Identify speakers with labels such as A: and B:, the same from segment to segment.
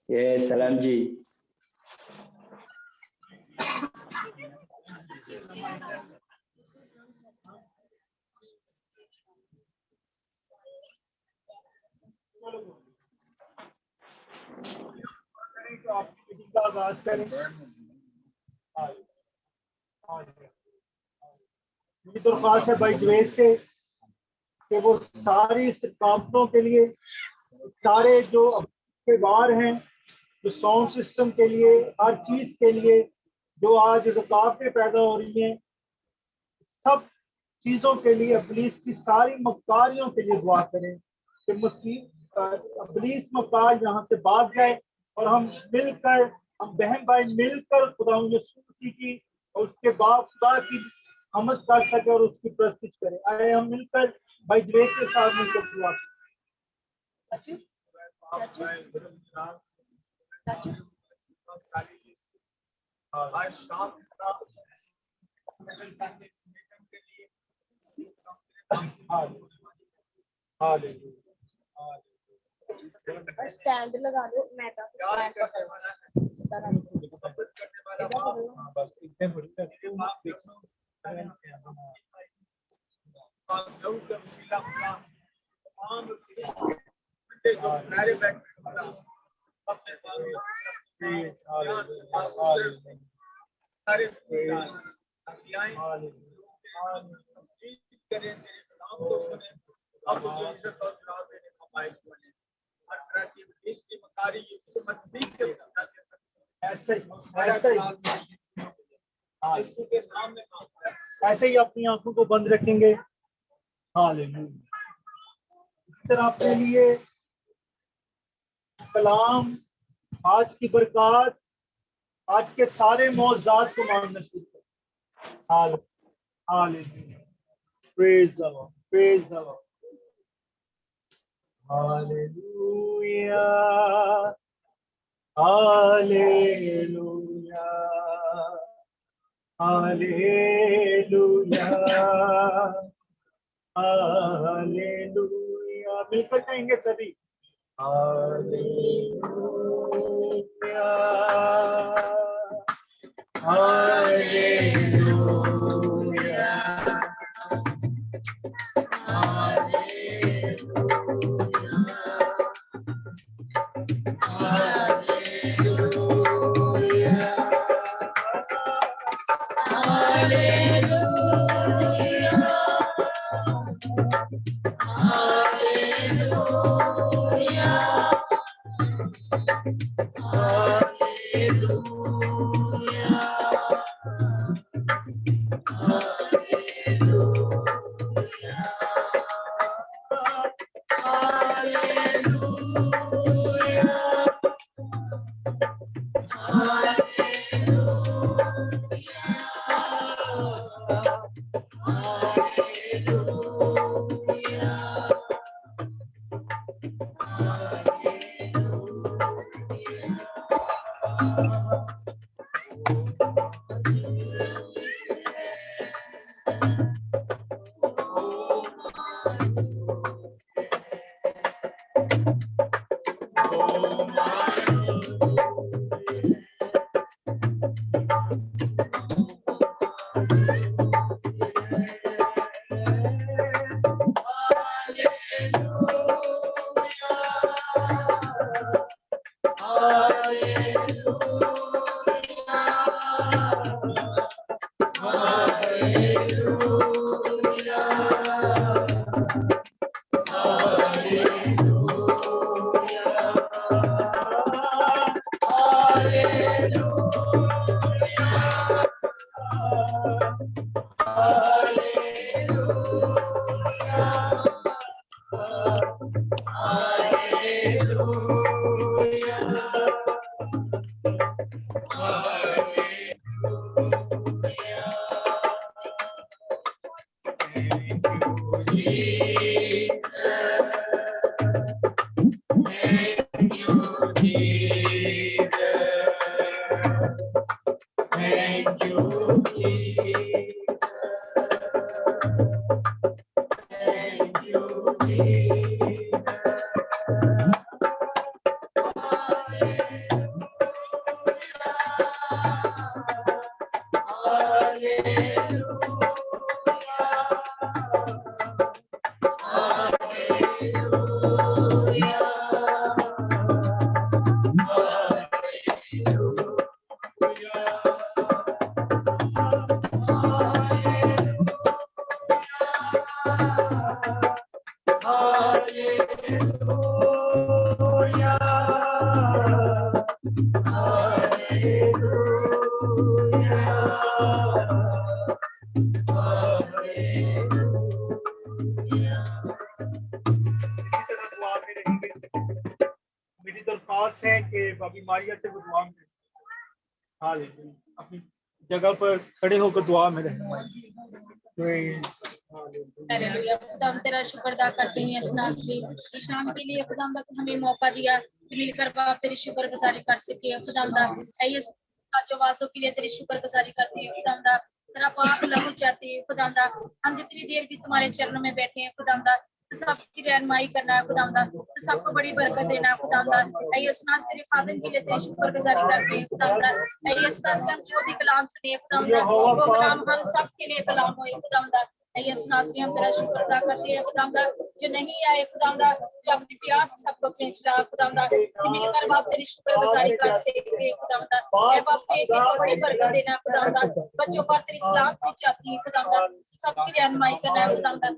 A: ये सलाम जी।
B: तो आपकी मीटिंग का आगाज करें। मेरी दरख्वास्त है भाई जवेद से कि वो सारी रुकावटों के लिए, सारे जो बाहर हैं, जो साउंड सिस्टम के लिए, हर चीज के लिए जो आज रुकावटें पैदा हो रही हैं, सब चीजों के लिए इब्लीस की सारी मक्कारियों के लिए दुआ करें कि इब्लीस मक्कार यहाँ से भाग जाए और हम मिलकर, हम बहन भाई मिलकर खुदा यीशु मसीह की और उसके बाप खुदा की हमद कर सके और उसकी प्रस्तुत करें। आए हम मिलकर भाई जवेद के साथ मिलकर दुआ करें।
C: स्टैंड लगा दो, मैं स्टैंड
B: ऐसे ही अपनी आंखों को बंद रखेंगे। हालेलुया। इस तरह अपने लिए कलाम, आज की बरकत, आज के सारे मौजूदात को मांगना शुरू करें। Hallelujah. Praise the Lord, praise the Lord. Hallelujah, hallelujah, hallelujah, hallelujah. मिलकर कहेंगे सभी। हालेलुया, हालेलुया, हालेलुया मेरी दरख्वास्त है कि बाबी मारिया से वो दुआ में अपनी जगह पर खड़े होकर दुआ में रहना।
A: हालेलुया। खुदा हम तेरा शुक्र अदा करते हैं इस नाज़री शाम के लिए खुदा हमदा तू हमें मौका दिया कि मिलकर बाप तेरी शुक्रगुजारी कर सके। खुदा हमदा जो आवाज़ों के लिए तेरी शुक्रगुजारी करते हैं। खुदा हमदा तेरा पाक लहू चाहते हैं। खुदा हमदा हम जितनी देर भी तुम्हारे चरणों में बैठे हैं खुदा हमदा तो सबकी रहनुमाई करना है। खुदा हमदा तो सबको बड़ी बरकत देना है। खुदा हमदा तेरे खादिम के लिए तेरी शुक्रगुजारी करते हैं। खुदा हमदा हम जो भी कलाम सुने खुदा हमदा वो कलाम हम सब के लिए कलाम हो। खुदा हमदा हम तेरा शुक्र अदा करते हैं। खुदा हमदा जो नहीं आए खुदा हमदा जो अपने प्यार से सबको खींच रहा खुदा हमदा मिलकर बाप तेरी शुक्रगुजारी कर सके। खुदा हमदा ए बाप के बड़ी बरकत देना खुदा हमदा बच्चों पर तेरी सलामती चाहती है। खुदा हमदा सबकी रहनुमाई करना है। खुदा हमदा हम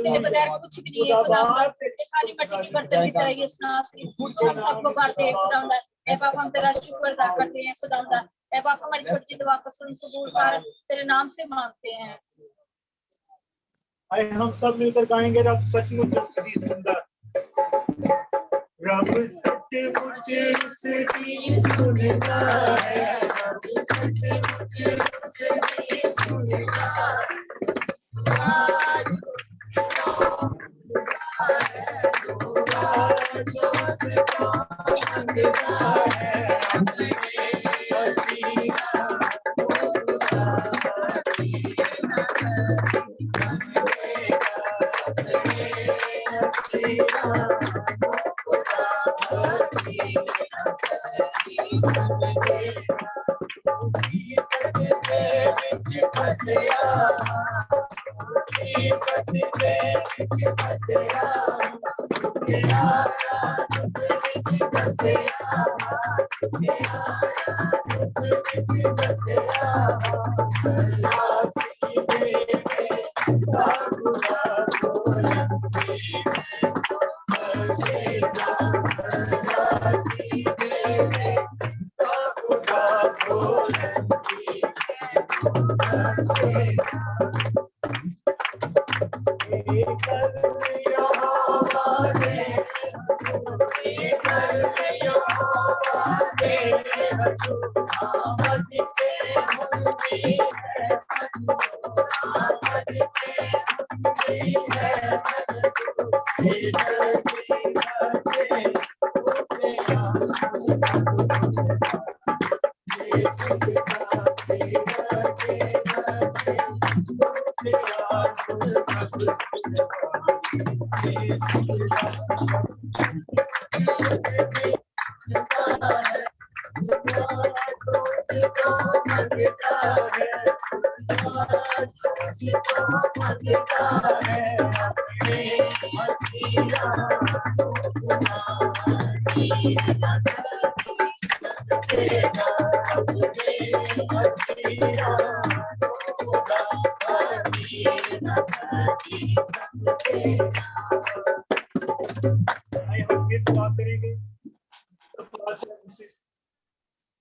A: तेरे बगैर कुछ भी नहीं है। खुदा हमदा खाली मट्टी की बर्तन की तरह तो हम सबको करते हैं। खुदा हमदा ए बाप हम तेरा शुक्र अदा करते हैं। खुदा हमदा ए बाप हमारी छोटी दुआ को सुन कबूल कर तेरे नाम से मांगते हैं।
B: आए हम सब मिलकर गाएंगे रब सचमुच उसकी सुंदर रब सचमुच उसकी सुंदर है रब सचमुच उसकी सुंदर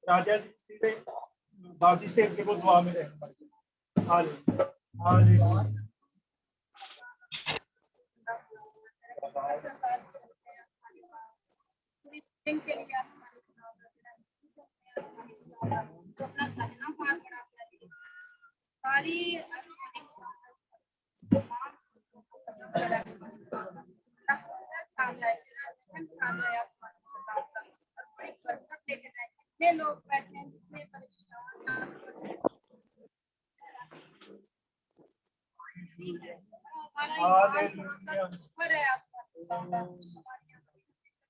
B: राजा सीधे बाजी से वो दुआ में रहे। हालेलुया
A: जितने लोग बैठे हैं जितने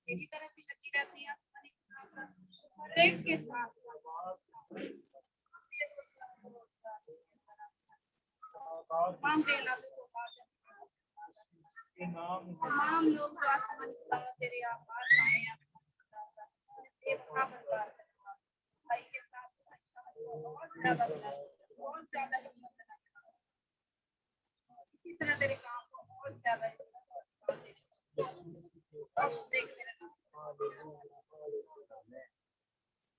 A: तेरी तरफ भी लगी रहती है हर एक के साथ तमाम लोग तेरे आभार भाई के साथ बहुत ज्यादा इसी तरह तेरे काम को और ज्यादा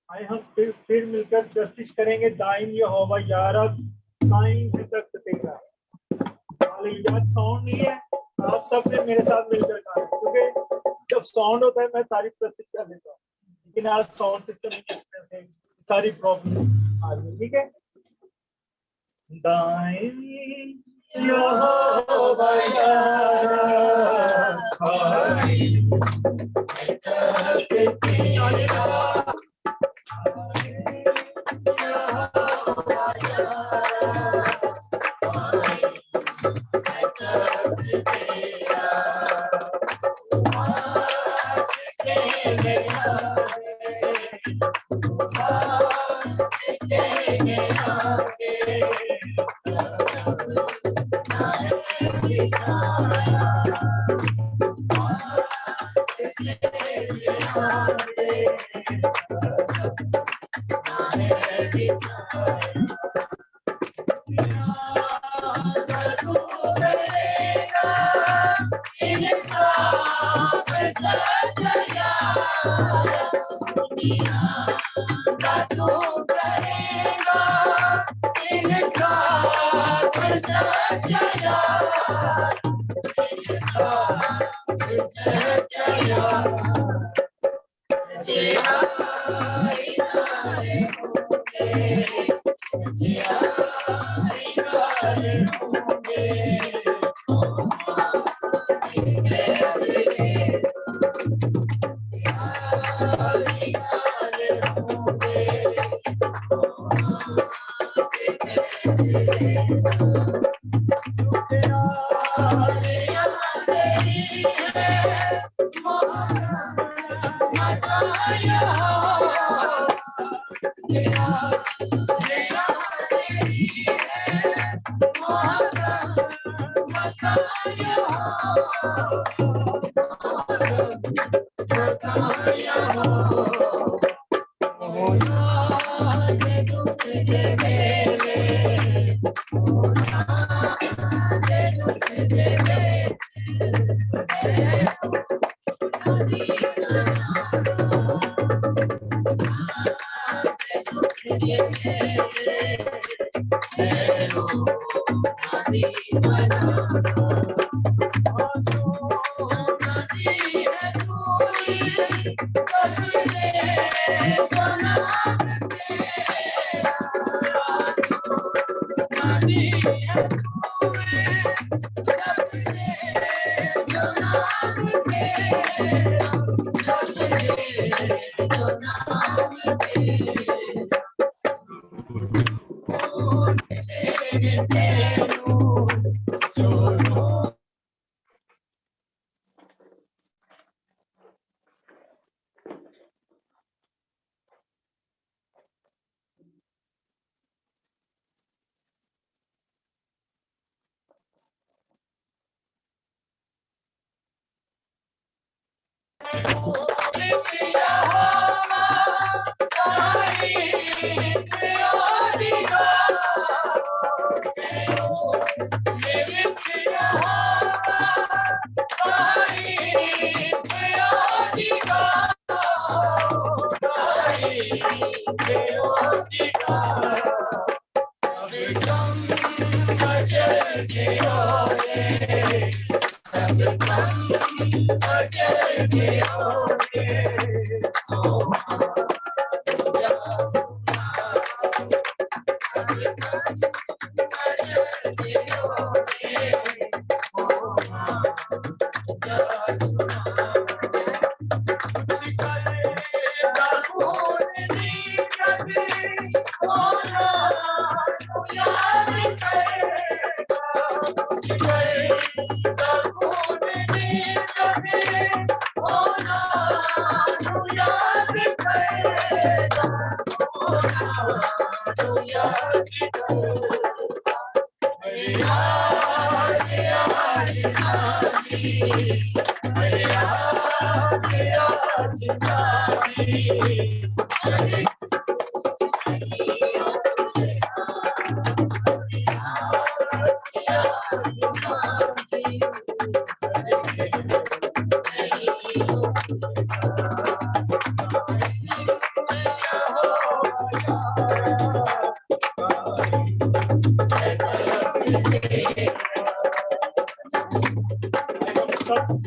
B: आए हम फिर मिलकर जस्टिस करेंगे। दाइन यहोवा यारब, कायम है तख्त तेरा। हालेलुया। साउंड नहीं है, आप सब फिर मेरे साथ मिलकर गाएं, क्योंकि जब साउंड होता है मैं सारी प्रस्तुत कर देता हूँ, लेकिन आज साउंड सिस्टम सारी प्रॉब्लम आ रही है। ठीक है। दाइन यहोवा यारब, कायम है तख्त तेरा।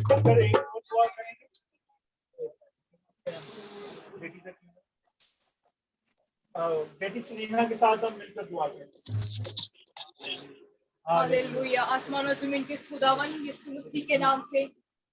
B: मिलकर एक और दुआ करेंगे। बेटी स्नेहा के साथ हम मिलकर दुआ करेंगे।
D: हालेलुया। आसमान और जमीन के खुदावन यीशु मसीह के नाम से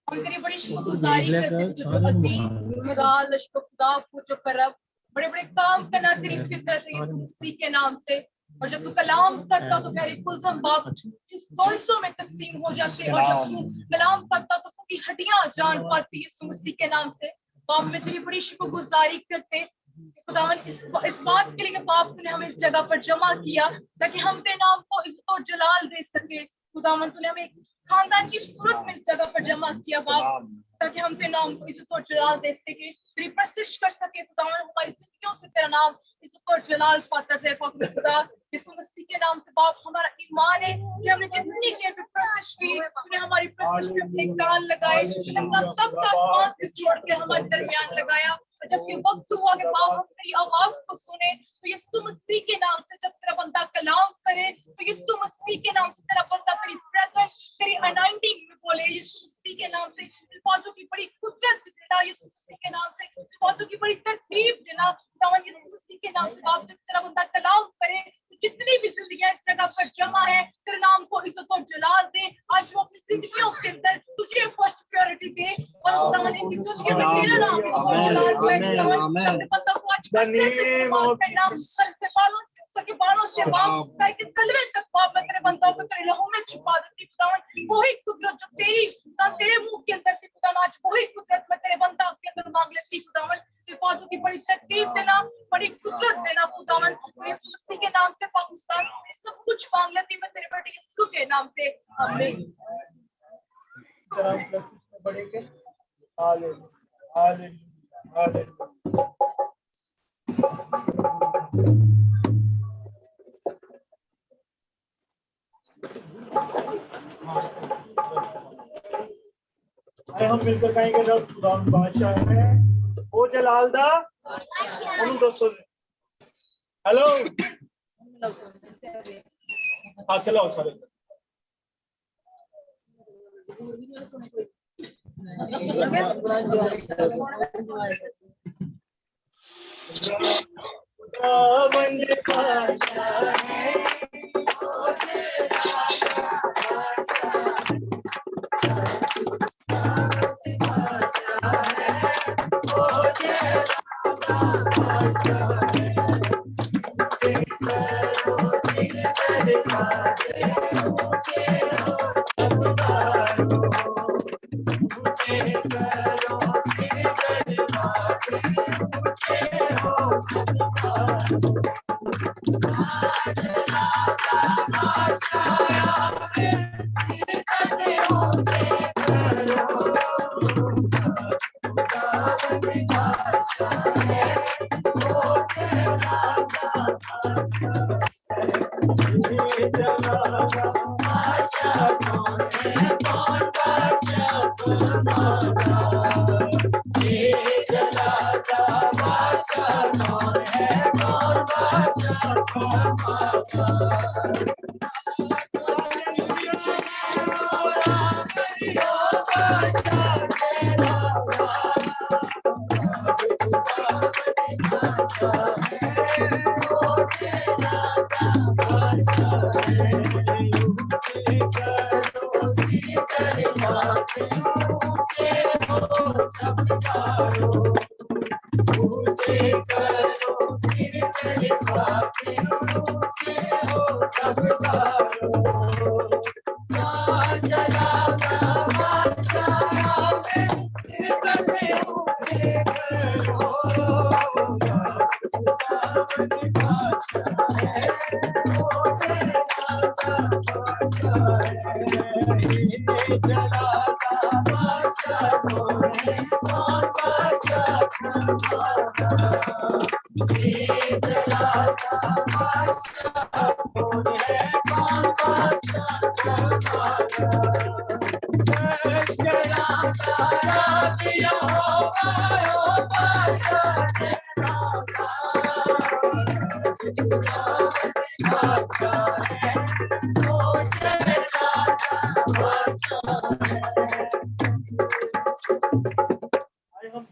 D: हम तेरी बड़ी शुक्रगुजारी करते हैं, जो अजीम खुदा लश्कर खुदा जो करब बड़े बड़े काम करना तेरी फितरत है यीशु मसीह के नाम से। और जब तू कलाम करता तो मेरी कुलसम बाप इस हिस्सों में तकसीम हो जाती है, और जब तू कलाम करता तो सबकी हड्डियां जान पाती है यीशु मसीह के नाम से। बाप में तेरी बड़ी शुक्रगुजारी करते खुदावन इस बात के लिए बाप ने हमें इस जगह पर जमा किया ताकि हम तेरे नाम को इज्जत और जलाल दे सके। खुदावन तूने हमें खानदान की सूरत में इस जगह पर जमा किया बाप, ताकि हम तेरे नाम को इज्जत और जलाल दे सके, तेरी प्रशिश कर सके। खुदावन हमारी जिंदगियों से तेरा नाम इज्जत और जलाल पाता जाए खुदा यीशु मसीह के नाम से। बाप हमारा ईमान है कि हमने जितनी देर में प्रशिश की तूने हमारी प्रशिश में अपने कान लगाए, सबका आसमान से जोड़ के हमारे दरमियान लगाया। और जब ये वक्त हुआ कि बाप हम तेरी आवाज को सुने तो यीशु मसीह के नाम से जब तेरा बंदा कलाम करे तो यीशु मसीह के नाम से तेरा बंदा तेरी प्रेजेंस तेरी अनाइंटिंग में बोले यीशु मसीह के नाम से। अल्फाजों की बड़ी कुदरत देना यीशु मसीह के नाम से, अल्फाजों की बड़ी तरतीब देना खुदावन यीशु मसीह के नाम से। बाप जब तेरा बंदा कलाम करे तो जितनी भी जिंदगियां इस जगह पर जमा है तेरे नाम को इज्जत और जलाल दे। आज वो अपनी जिंदगियों के अंदर तुझे फर्स्ट प्रायोरिटी दे और खुदावन इनकी जिंदगी में तेरा नाम इज्जत और जलाल पाए। अपने बंदा को आज कसरत से इस्तेमाल करना, सर से बालों से सके बालों से बाप ताकि तलवे तक बाप मैं तेरे बंदाओं को तेरे लहू में छिपा देती खुदावन। वही कुदरत जो तेरी तेरे मुंह के अंदर से खुदावन आज वही कुदरत मैं तेरे बंदा के अंदर मांग लेती खुदावन। बातों की बड़ी तरतीब देना, बड़ी कुदरत देना खुदावन यीशु मसीह के नाम से। पाकिस्तान में सब कुछ मांग लेती मैं तेरे बेटे यीशु के नाम से, आमीन।
B: बढ़ेंगे। Hallelujah hallelujah hallelujah. हम मिलकर कहेंगे रब खुदा बादशाह है ओ जलालदा ਉਹਨੂੰ ਦੱਸੋ हेलो हाथ लाओ सारे।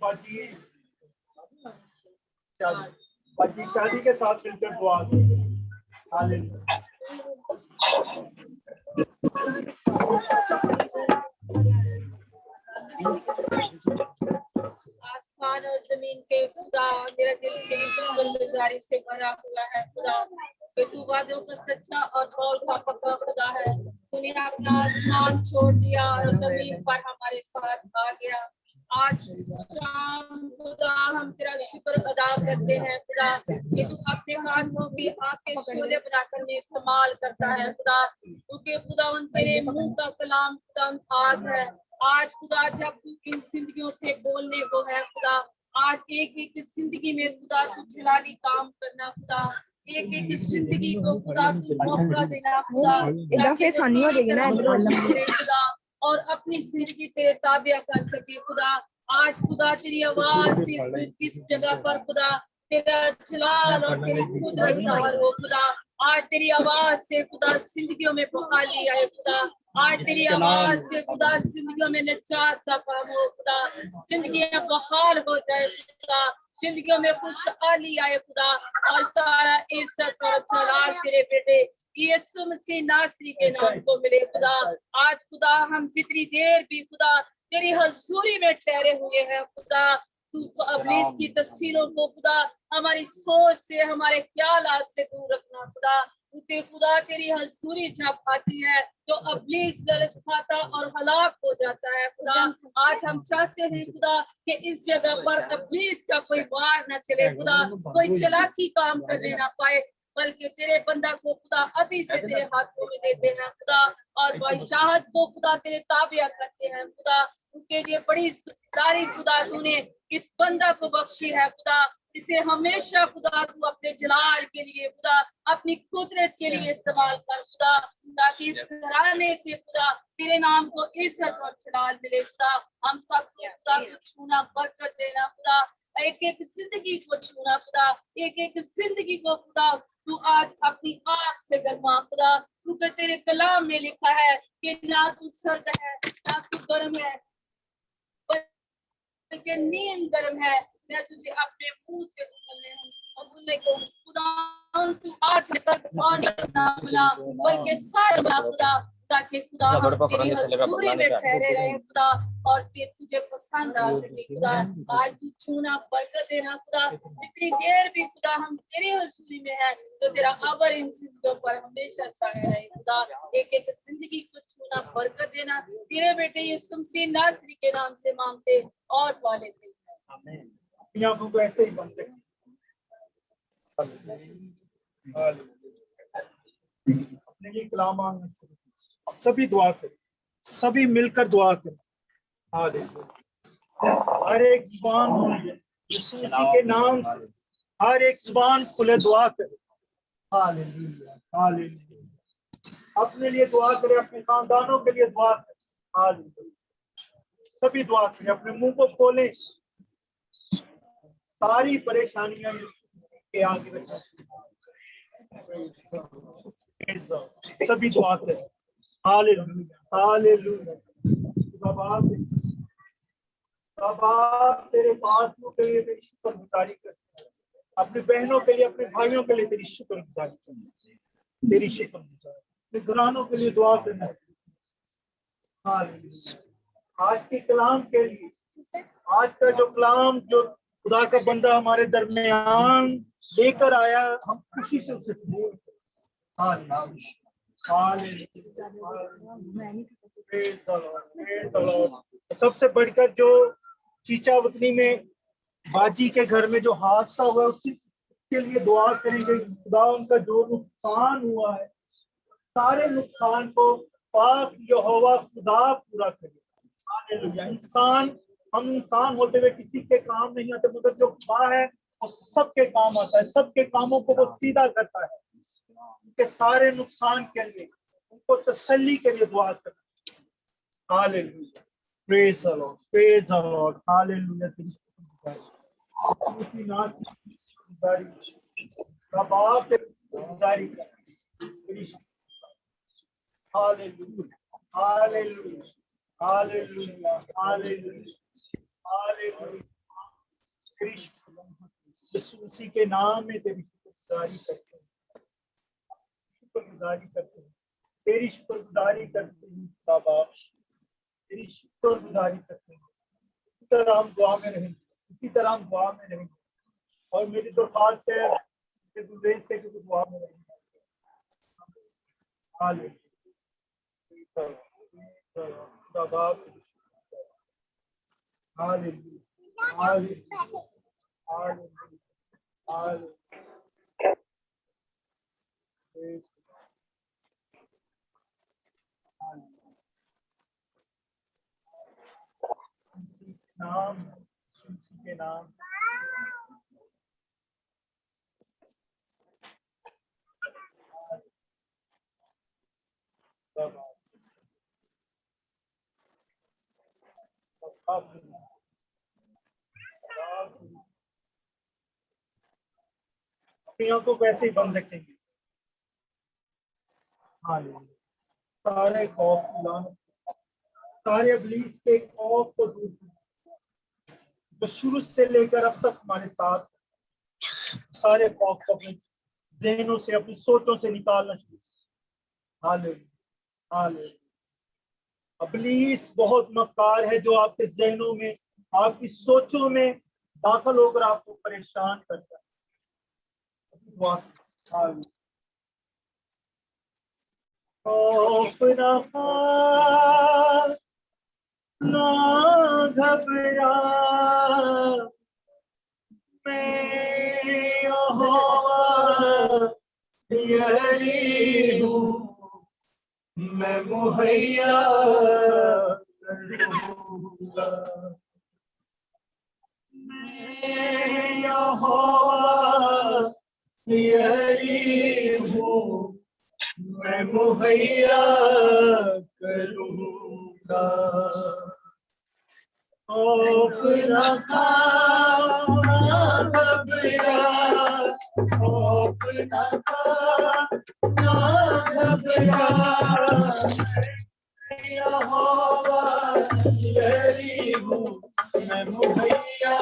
B: बाजी शादी के साथ मिलकर दुआ करें। हालेलुया।
A: आसमान और जमीन के खुदा, मेरा दिल तेरी शुक्रगुजारी से भरा हुआ है खुदा, कि तू वादों का सच्चा और कौल का पक्का खुदा है। तूने अपना आसमान छोड़ दिया और जमीन पर हमारे साथ आ गया। आज शाम खुदा हम तेरा शुक्र अदा करते हैं खुदा, कि तू अपने हाथों की आग के शोले बनाकर में इस्तेमाल करता है खुदा, क्योंकि खुदा उन तेरे मुंह का कलाम खुदा आग है। आज खुदा जब तू इन जिंदगियों से बोलने को है खुदा, आज एक एक जिंदगी में खुदा तू जलाली काम करना खुदा, एक एक जिंदगी को खुदा तू मौका देना खुदा, ताकि वो तेरी तरफ चले खुदा और अपनी जिंदगी तेरे ताबिया कर सके खुदा। आज खुदा तेरी आवाज से इस जगह पर खुदा तेरा जलाल और तेरी कुदरत सवार हो खुदा। आज तेरी आवाज से खुदा जिंदगियों में बहाली आए खुदा, आज तेरी आवाज से खुदा जिंदगियों में निजात का काम हो खुदा, जिंदगियां बहाल हो जाए खुदा, जिंदगियों में खुशहाली आए खुदा, और सारा इज्जत और जलाल तेरे बेटे यीशु मसीह नासरी के नाम को मिले खुदा। आज खुदा हम जितनी देर भी खुदा तेरी हजूरी में ठहरे हुए हैं खुदा, तू अब्लीस की तस्वीरों को खुदा हमारी सोच से, हमारे ख्यालात से दूर रखना खुदा, क्योंकि खुदा तेरी हजूरी जब आती है तो अब्लीस तरस खाता और हलाक हो जाता है खुदा। आज हम चाहते हैं खुदा कि इस जगह पर अब्लीस का कोई वार न चले खुदा, कोई चालाकी काम करने ना पाए, बल्कि तेरे बंदा को खुदा अभी से तेरे हाथों में देते हैं खुदा, और बादशाहत को खुदा तेरे ताबिया करते हैं खुदा, क्योंकि ये बड़ी जिम्मेदारी खुदा तूने इस बंदा को बख्शी है खुदा, इसे हमेशा खुदा तू अपने जलाल के लिए खुदा, अपनी कुदरत के लिए इस्तेमाल कर खुदा, ताकि इस घराने से खुदा तेरे नाम को इज्जत और जलाल मिले खुदा। हम सबको खुदा को छूना, बरकत देना खुदा, एक एक जिंदगी को छूना खुदा, एक एक जिंदगी को खुदा तू आज अपनी आग से गरमा खुदा, क्योंकि तेरे कलाम में लिखा है कि ना तू सर्द है ना तू गर्म है, बल्कि नीम गर्म है। मैं तुझे अपने मुंह से बोलने को खुदा, तू आज सर्द और ना खुदा, बल्कि सर्द ना खुदा, ताकि खुदा हम तेरी हजूरी में ठहरे रहे खुदा, और तुझे पसंद आ सके खुदा। आज तू छूना, बरकत देना खुदा, जितनी देर भी खुदा हम तेरी हजूरी में है तो तेरा अबर इन जिंदगियों पर हमेशा छाया रहे खुदा। एक एक जिंदगी को छूना, बरकत देना, तेरे बेटे यीशु मसीह नासरी के नाम से मांगते और पा लेते हैं।
B: अपनी आंखों को ऐसे ही बंद रखें। अपने लिए कलाम मांगना शुरू करें। सभी दुआ करें, सभी मिलकर दुआ करें। हालेलुया। हर एक जुबान यीशु मसीह के नाम से, हर एक जुबान खुले दुआ करें। Hallelujah, hallelujah. अपने लिए दुआ करें, अपने खानदानों के लिए दुआ करें। हालेलुया। सभी दुआ करें, अपने मुंह को खोलें, सारी परेशानियां के आगे रखें। सभी दुआ करें। Hallelujah, hallelujah. बाप तेरे बातों के लिए तेरी शुक्रगुजारी करते हैं, अपनी बहनों के लिए, अपने भाइयों के लिए तेरी शुक्रगुजारी करते हैं, तेरी शुक्रगुजारी, अपने घरानों के लिए दुआ करना। हालेलुया। आज के कलाम के लिए, आज का जो कलाम जो खुदा का बंदा हमारे दरमियान लेकर आया, हम खुशी से उसे सबसे बढ़कर जो चीचा वतनी में बाजी के घर में जो हादसा हुआ उसके लिए दुआ करेंगे। खुदा उनका जो नुकसान हुआ है, सारे नुकसान को पाक यहोवा खुदा पूरा करेगा। इंसान, हम इंसान होते हुए किसी के काम नहीं आते, मगर जो खुदा है वो सबके काम आता है, सबके कामों को वो सीधा करता है। उनके सारे नुकसान के लिए, उनको तसल्ली के लिए दुआ करना। Hallelujah, praise the Lord, praise the Lord. Hallelujah. उसी नाम hallelujah, hallelujah, hallelujah, hallelujah, hallelujah, Yeshu Masih के नाम में तेरी शुक्रगुजारी करते हैं, शुक्रगुजारी करते हैं, तेरी शुक्रगुजारी करते हैं बाबा, तेरी शुक्रगुजारी करते हैं। इसी तरह हम दुआ में रहेंगे, इसी तरह हम दुआ में रहेंगे। और मेरी दरख्वास्त है कि गुरेज से कि दुआ में रहेंगे। हालेलुया, नाम के नाम अपनी आंखों को ऐसे ही बंद रखेंगे। सारे खौफ, सारे इब्लीस के खौफ को दूर जो शुरू से लेकर अब तक हमारे साथ, सारे खौफ को अपने जहनों से, अपनी सोचों से निकालना चाहिए। इब्लीस बहुत मक्कार है जो आपके जहनों में, आपकी सोचों में दाखिल होकर आपको परेशान करता है। ना घबरा, मैं यही हूँ, मैं मुहैया करूँगा, मैं यही हूँ, मैं मुहैया करूँगा। खौफ ना खा, घबरा, खौफ ना खा, घबरा, यही हूँ, मैं मुहैया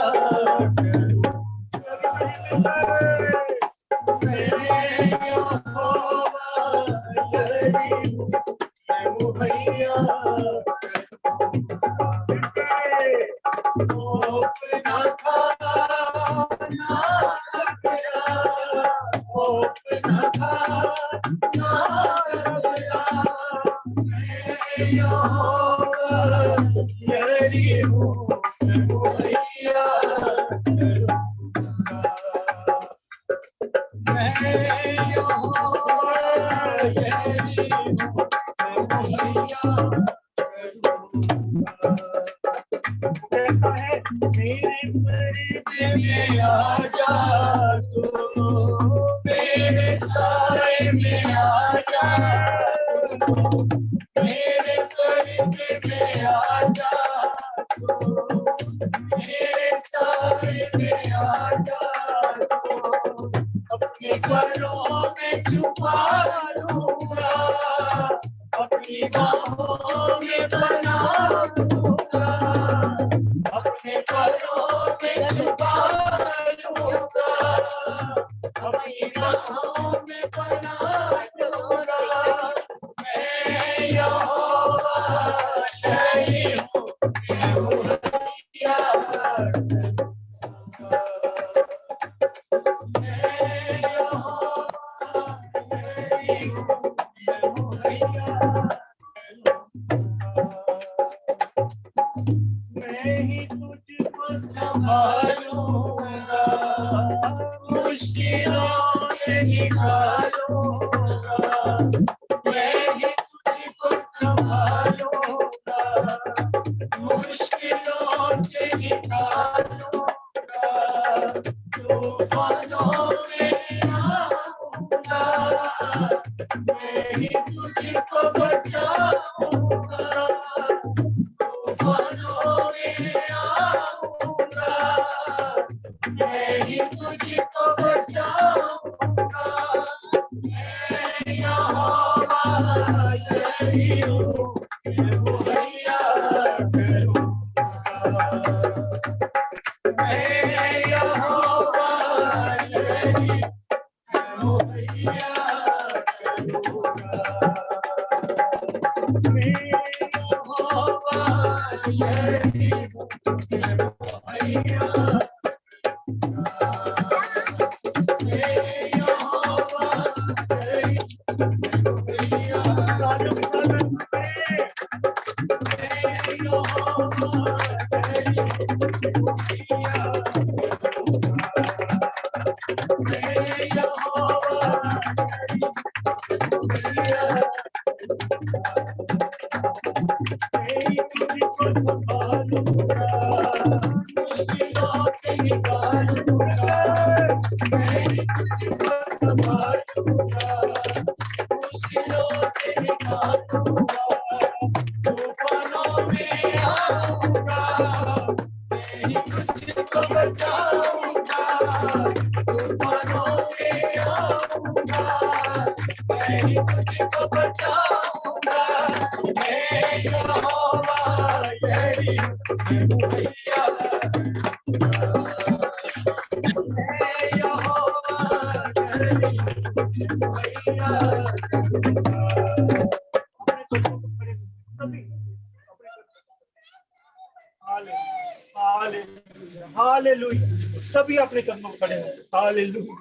B: हालेलुया। सभी अपने कदमों पर खड़े हो। Hallelujah,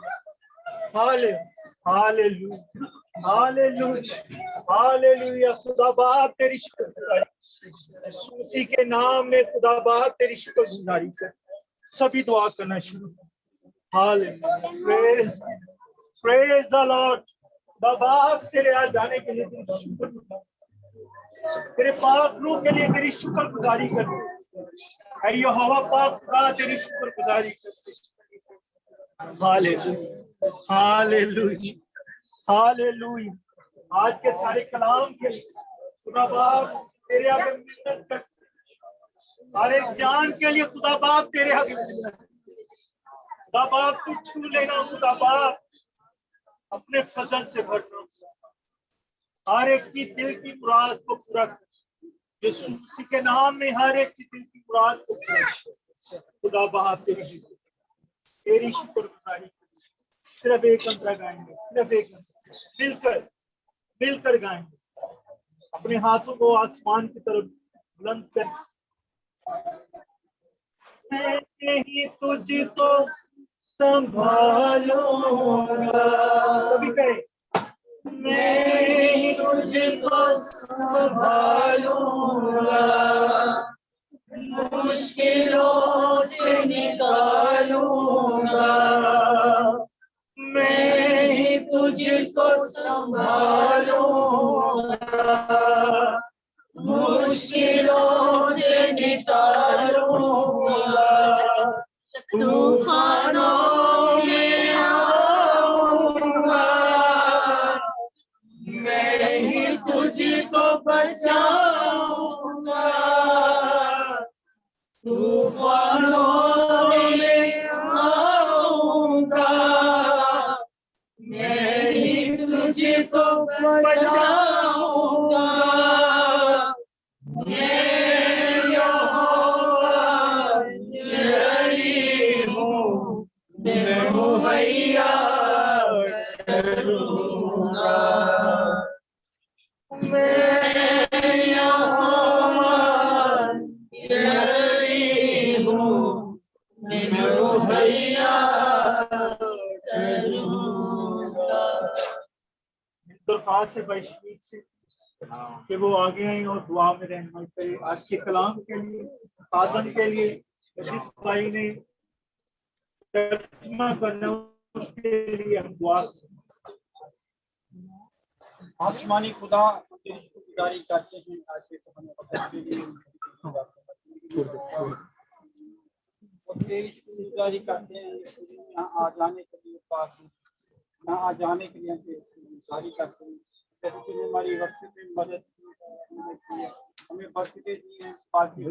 B: hallelujah, hallelujah, hallelujah. खुदा बाप तेरी शुक्रगुजारी, उसी के नाम में खुदा बाप तेरी शुक्रगुजारी कर। सभी दुआ करना शुरू। Hallelujah, praise praise the Lord. खुदा बाप तेरे आ जाने के लिए तेरी शुक्रगुजारी, तेरे पाक रूह के लिए तेरी शुक्रगुजारी करते। यहोवा पाक खुदा तेरी शुक्रगुजारी करते। Hallelujah, hallelujah, hallelujah. आज के सारे कलाम के लिए खुदा बाप तेरे आगे मिन्नत करते। हर एक जान के लिए खुदा बाप तेरे आगे मिन्नत करते। खुदा बाप तू छू लेना, खुदा बाप अपने फजल से भरना, हर एक की दिल की मुराद को पूरा कर। यीशु मसीह के नाम में हर एक की दिल की मुराद को पूरा कर। खुदा बाप तेरी शुक्रगुजारी। सिर्फ एक अंतरा गाएंगे, सिर्फ एक अंतरा मिलकर मिलकर गाएंगे। अपने हाथों को आसमान की तरफ बुलंद कर। मैं ही तुझको संभालूंगा। सभी कहे, मैं ही तुझको संभालूंगा, मुश्किलों से निकालूंगा। मैं ही तुझको संभालूंगा, मुश्किलों से निकालूंगा। तूफानों में आऊंगा, मैं ही तुझको बचाऊंगा। तूफानों में आऊंगा, मैं ही तुझको बचाऊंगा। मैं यहोवा तेरी हूँ, मैं मुहैया करूंगा। मैं यहोवा तेरी हूँ, मैं मुहैया करूंगा। दरख्वास्त है भाई शमीक से कि वो आगे आए और दुआ में रहनुमाई करे। आज के कलाम के लिए, आदम के लिए, जिस भाई ने तर्जुमा करना उसके लिए हम दुआ करें।
E: आसमानी खुदा तेरी शुक्रगुजारी करते हैं आज के समय के लिए और तेरी शुक्रगुजारी करते हैं यहाँ आ जाने के लिए, पास यहाँ आ जाने के लिए गुजारी करते हैं। जैसे हमारी वक्त में मदद की है, हमें बरकतें दी हैं,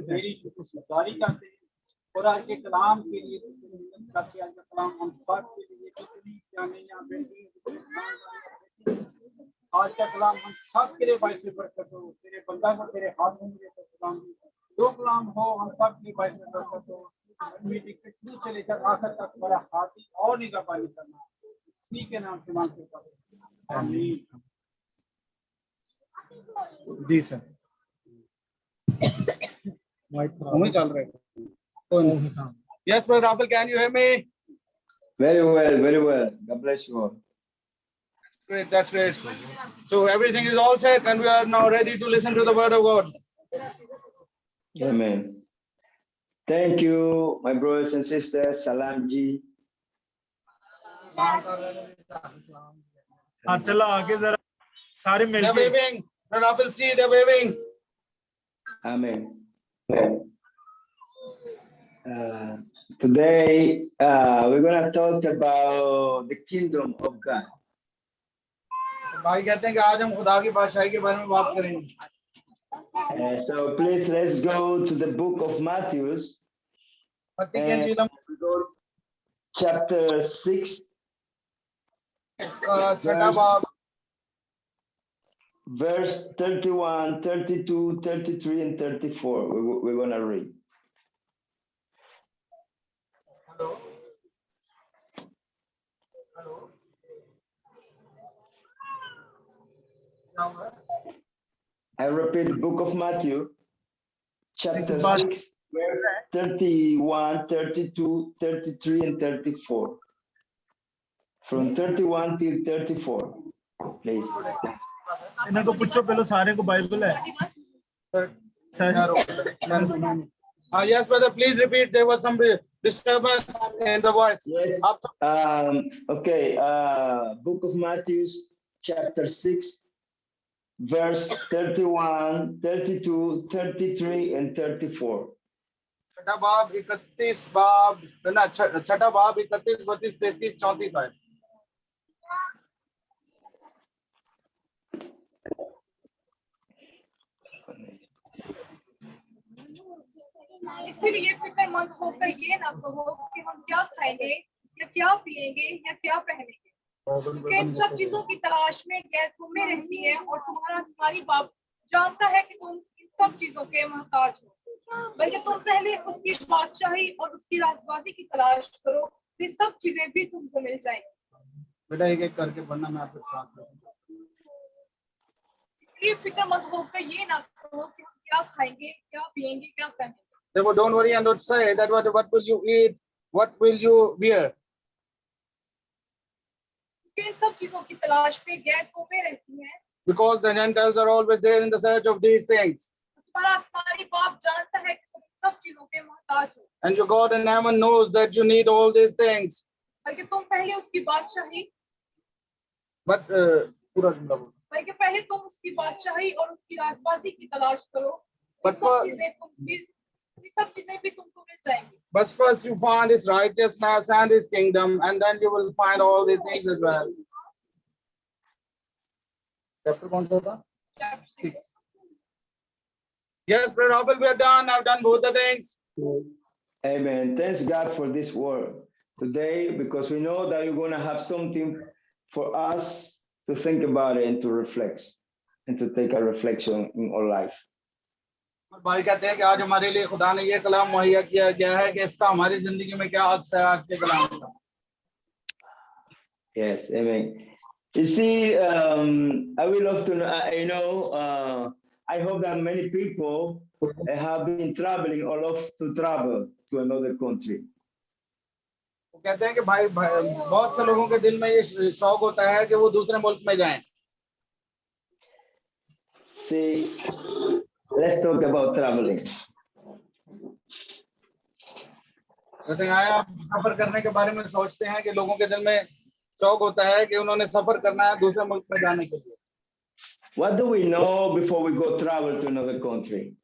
E: तेरी शुक्रगुजारी करते हैं। और आज के कलाम के लिए करते हैं, आज का कलाम हम सब के लिए कितनी जाने या बेटी आज का कलाम हम सब के लिए बाइस बरकत हो। तेरे बंदा को तेरे हाथ में मिले तो कलाम जो कलाम हो हम सब की बाइस बरकत हो। शुरू से लेकर आखिर तक बड़ा हाथी और निगरानी करना, इसी के नाम से मांगते हैं। आमीन।
B: जी सर,
E: वही चल रहे Yes, Brother Rafael, can you hear me?
F: Very well, very well. God bless you all.
E: Great, that's great. So everything is all set and we are now ready to listen to the word of God.
F: Amen. Thank you, my brothers and sisters. Salam ji.
B: हाथ ला आगे जरा सारे
E: They're
B: मिलके
E: waving. Brother Rafael, see, they're waving.
F: Amen. Today, we're going to talk about the kingdom of God.
E: भाई कहते हैं कि आज हम खुदा की बादशाही के बारे में बात करेंगे.
F: So please, let's go to the book of Matthew,
E: मत्ती की इंजील हम
F: chapter 6,
E: छठा बाब
F: verse 31, 32, 33, and 34. We're going to read. I repeat, the book of Matthew, chapter 6, verse 31, 32, 33, and 34. From 31 till 34, please.
B: इनको पूछो पहले सारे को बाइबल है
E: Yes, brother, please repeat. There was some disturbance in the voice.
F: Yes. Okay. Book of Matthew, chapter 6, verse 31, 32, 33, and 34.
E: छठा बाब 31 बाब ना छठा बाब 31 32 33 34 है.
D: इसीलिए फिक्रमंद होकर ये ना कहो कि हम क्या खाएंगे या क्या पिएंगे या क्या पहनेंगे, क्योंकि इन सब चीजों की तलाश में गैर तुम्हें रहती है और तुम्हारा आसमानी बाप जानता है कि तुम इन सब चीजों के मोहताज हो. बल्कि तुम पहले उसकी बादशाही और उसकी राजबाजी की तलाश करो, ये सब चीजें भी तुमको मिल जाएंगी.
E: बेटा एक एक करके पढ़ना, मैं आपके साथ करूंगा.
D: इसलिए फिक्रमंद होकर ये ना कहो कि हम क्या खाएंगे, क्या पिएंगे, क्या पहनेंगे.
E: Therefore, don't worry and don't say that what will you eat, what will you wear.
D: इन सब चीजों की तलाश में गैर कौमें रहती हैं.
E: Because the Gentiles are always there in the search of these things.
D: तुम्हारा आसमानी बाप जानता है कि तुम इन सब चीजों के मोहताज हो.
E: And your God in heaven knows that you need all these things.
D: बल्कि तुम पहले उसकी बादशाही
E: But पूरा जुमला बोलो.
D: बल्कि पहले तुम उसकी बादशाही और उसकी राजबाजी की तलाश करो, ये
E: But
D: सब चीजें भी तुमको मिल जाएंगी.
E: But first you find his righteousness and his kingdom, and then you will find all these things as well. Chapter कौन सा था?
D: Chapter 6.
E: Yes, Brother Rafael, we are done. I've done both the things.
F: Amen. Thanks God for this word today, because we know that you're going to have something for us to think about it and to reflect and to take a reflection in our life.
E: भाई कहते हैं कि आज हमारे लिए खुदा ने ये कलाम मुहैया किया गया है कि इसका हमारी जिंदगी में क्या हक है आज के कलाम का.
F: Yes, amen. You see, I will love to know, I hope that many people have been traveling or love to travel to another country.
E: वो कहते हैं कि भाई बहुत से लोगों के दिल में ये शौक होता है कि वो दूसरे मुल्क में जाएं.
F: See, let's talk about traveling.
E: कहते हैं आप सफर करने के बारे में सोचते हैं कि लोगों के दिल में शौक होता है कि उन्होंने सफर करना है दूसरे मुल्क में जाने के लिए.
F: What do we know before we go travel to another country?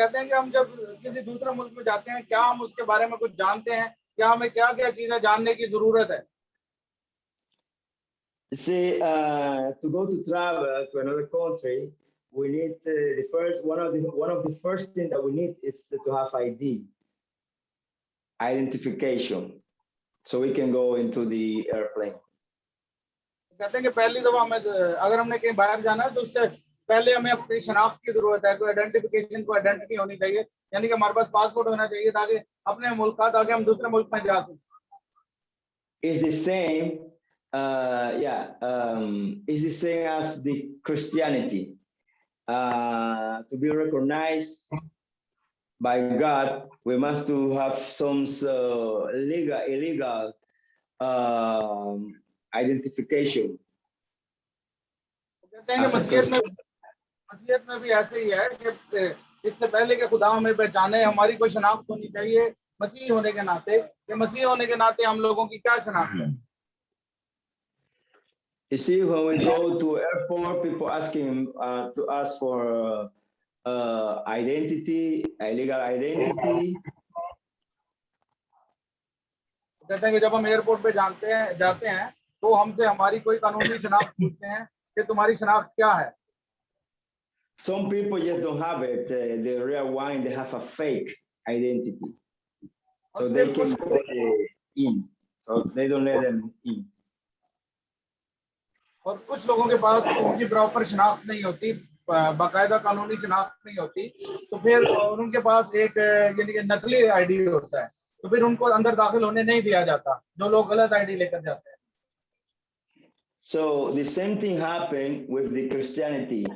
E: कहते हैं कि हम जब किसी दूसरे मुल्क में जाते हैं क्या हम उसके बारे में कुछ जानते हैं, क्या हमें क्या क्या चीजें जानने की जरूरत है.
F: See, to go to travel to another country, we need one of the first things that we need is to have ID, identification, so we can go into the airplane.
E: कहते हैं कि पहली दफा हमें अगर हमने कहीं बाहर जाना है तो उससे पहले हमें अपनी शनाख्त की जरूरत है. कोई आइडेंटिफिकेशन, कोई आइडेंटिटी होनी चाहिए, यानी कि हमारे पास पासपोर्ट होना चाहिए ताकि अपने मुल्क का ताकि हम दूसरे मुल्क में जा सकें.
F: It's the same, it's the same as the Christianity. To be recognized by God, we must to have some illegal identification.
E: कहते हैं कि मसीहत में भी ऐसे ही है कि इससे पहले कि खुदा हमें पहचाने, हमारी कोई शनाख्त होनी चाहिए मसीह होने के नाते। कि मसीह होने के नाते हम लोगों की क्या शनाख्त है?
F: You see, when we go to airport, people asking to ask for identity, illegal identity.
E: कहते हैं कि जब हम एयरपोर्ट पे जाते हैं तो हमसे हमारी कोई कानूनी शनाख्त पूछते हैं कि तुम्हारी शनाख्त क्या है।
F: Some people just don't have it, the real one, they have a fake identity. So they can go in, so they don't let them in.
E: और कुछ लोगों के पास उनकी प्रॉपर शनाख्त नहीं होती, बाकायदा कानूनी शनाख्त नहीं होती, तो फिर उनके पास एक यानी कि नकली आईडी होता है, तो फिर उनको अंदर दाखिल होने नहीं दिया जाता, जो लोग गलत आईडी लेकर जाते हैं।
F: So the same thing happened with the Christianity.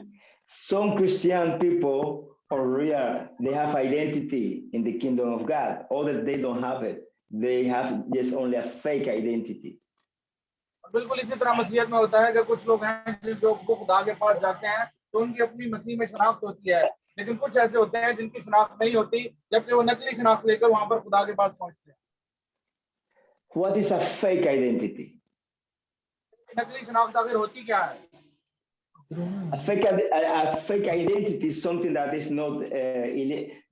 F: Some Christian people are real, they have identity in the kingdom of God. Others, they don't have it. They have just only a fake identity.
E: बिल्कुल इसी तरह मसीहत में होता है कि कुछ लोग हैं जो खुदा के पास जाते हैं तो उनकी अपनी मसीह में शनाख्त होती है, लेकिन कुछ ऐसे होते हैं जिनकी शनाख्त नहीं होती, जबकि वो नकली शनाख्त लेकर वहां पर खुदा के पास पहुंचते हैं।
F: What is a fake identity?
E: नकली शनाख्त आखिर होती क्या है?
F: A fake identity is something that is not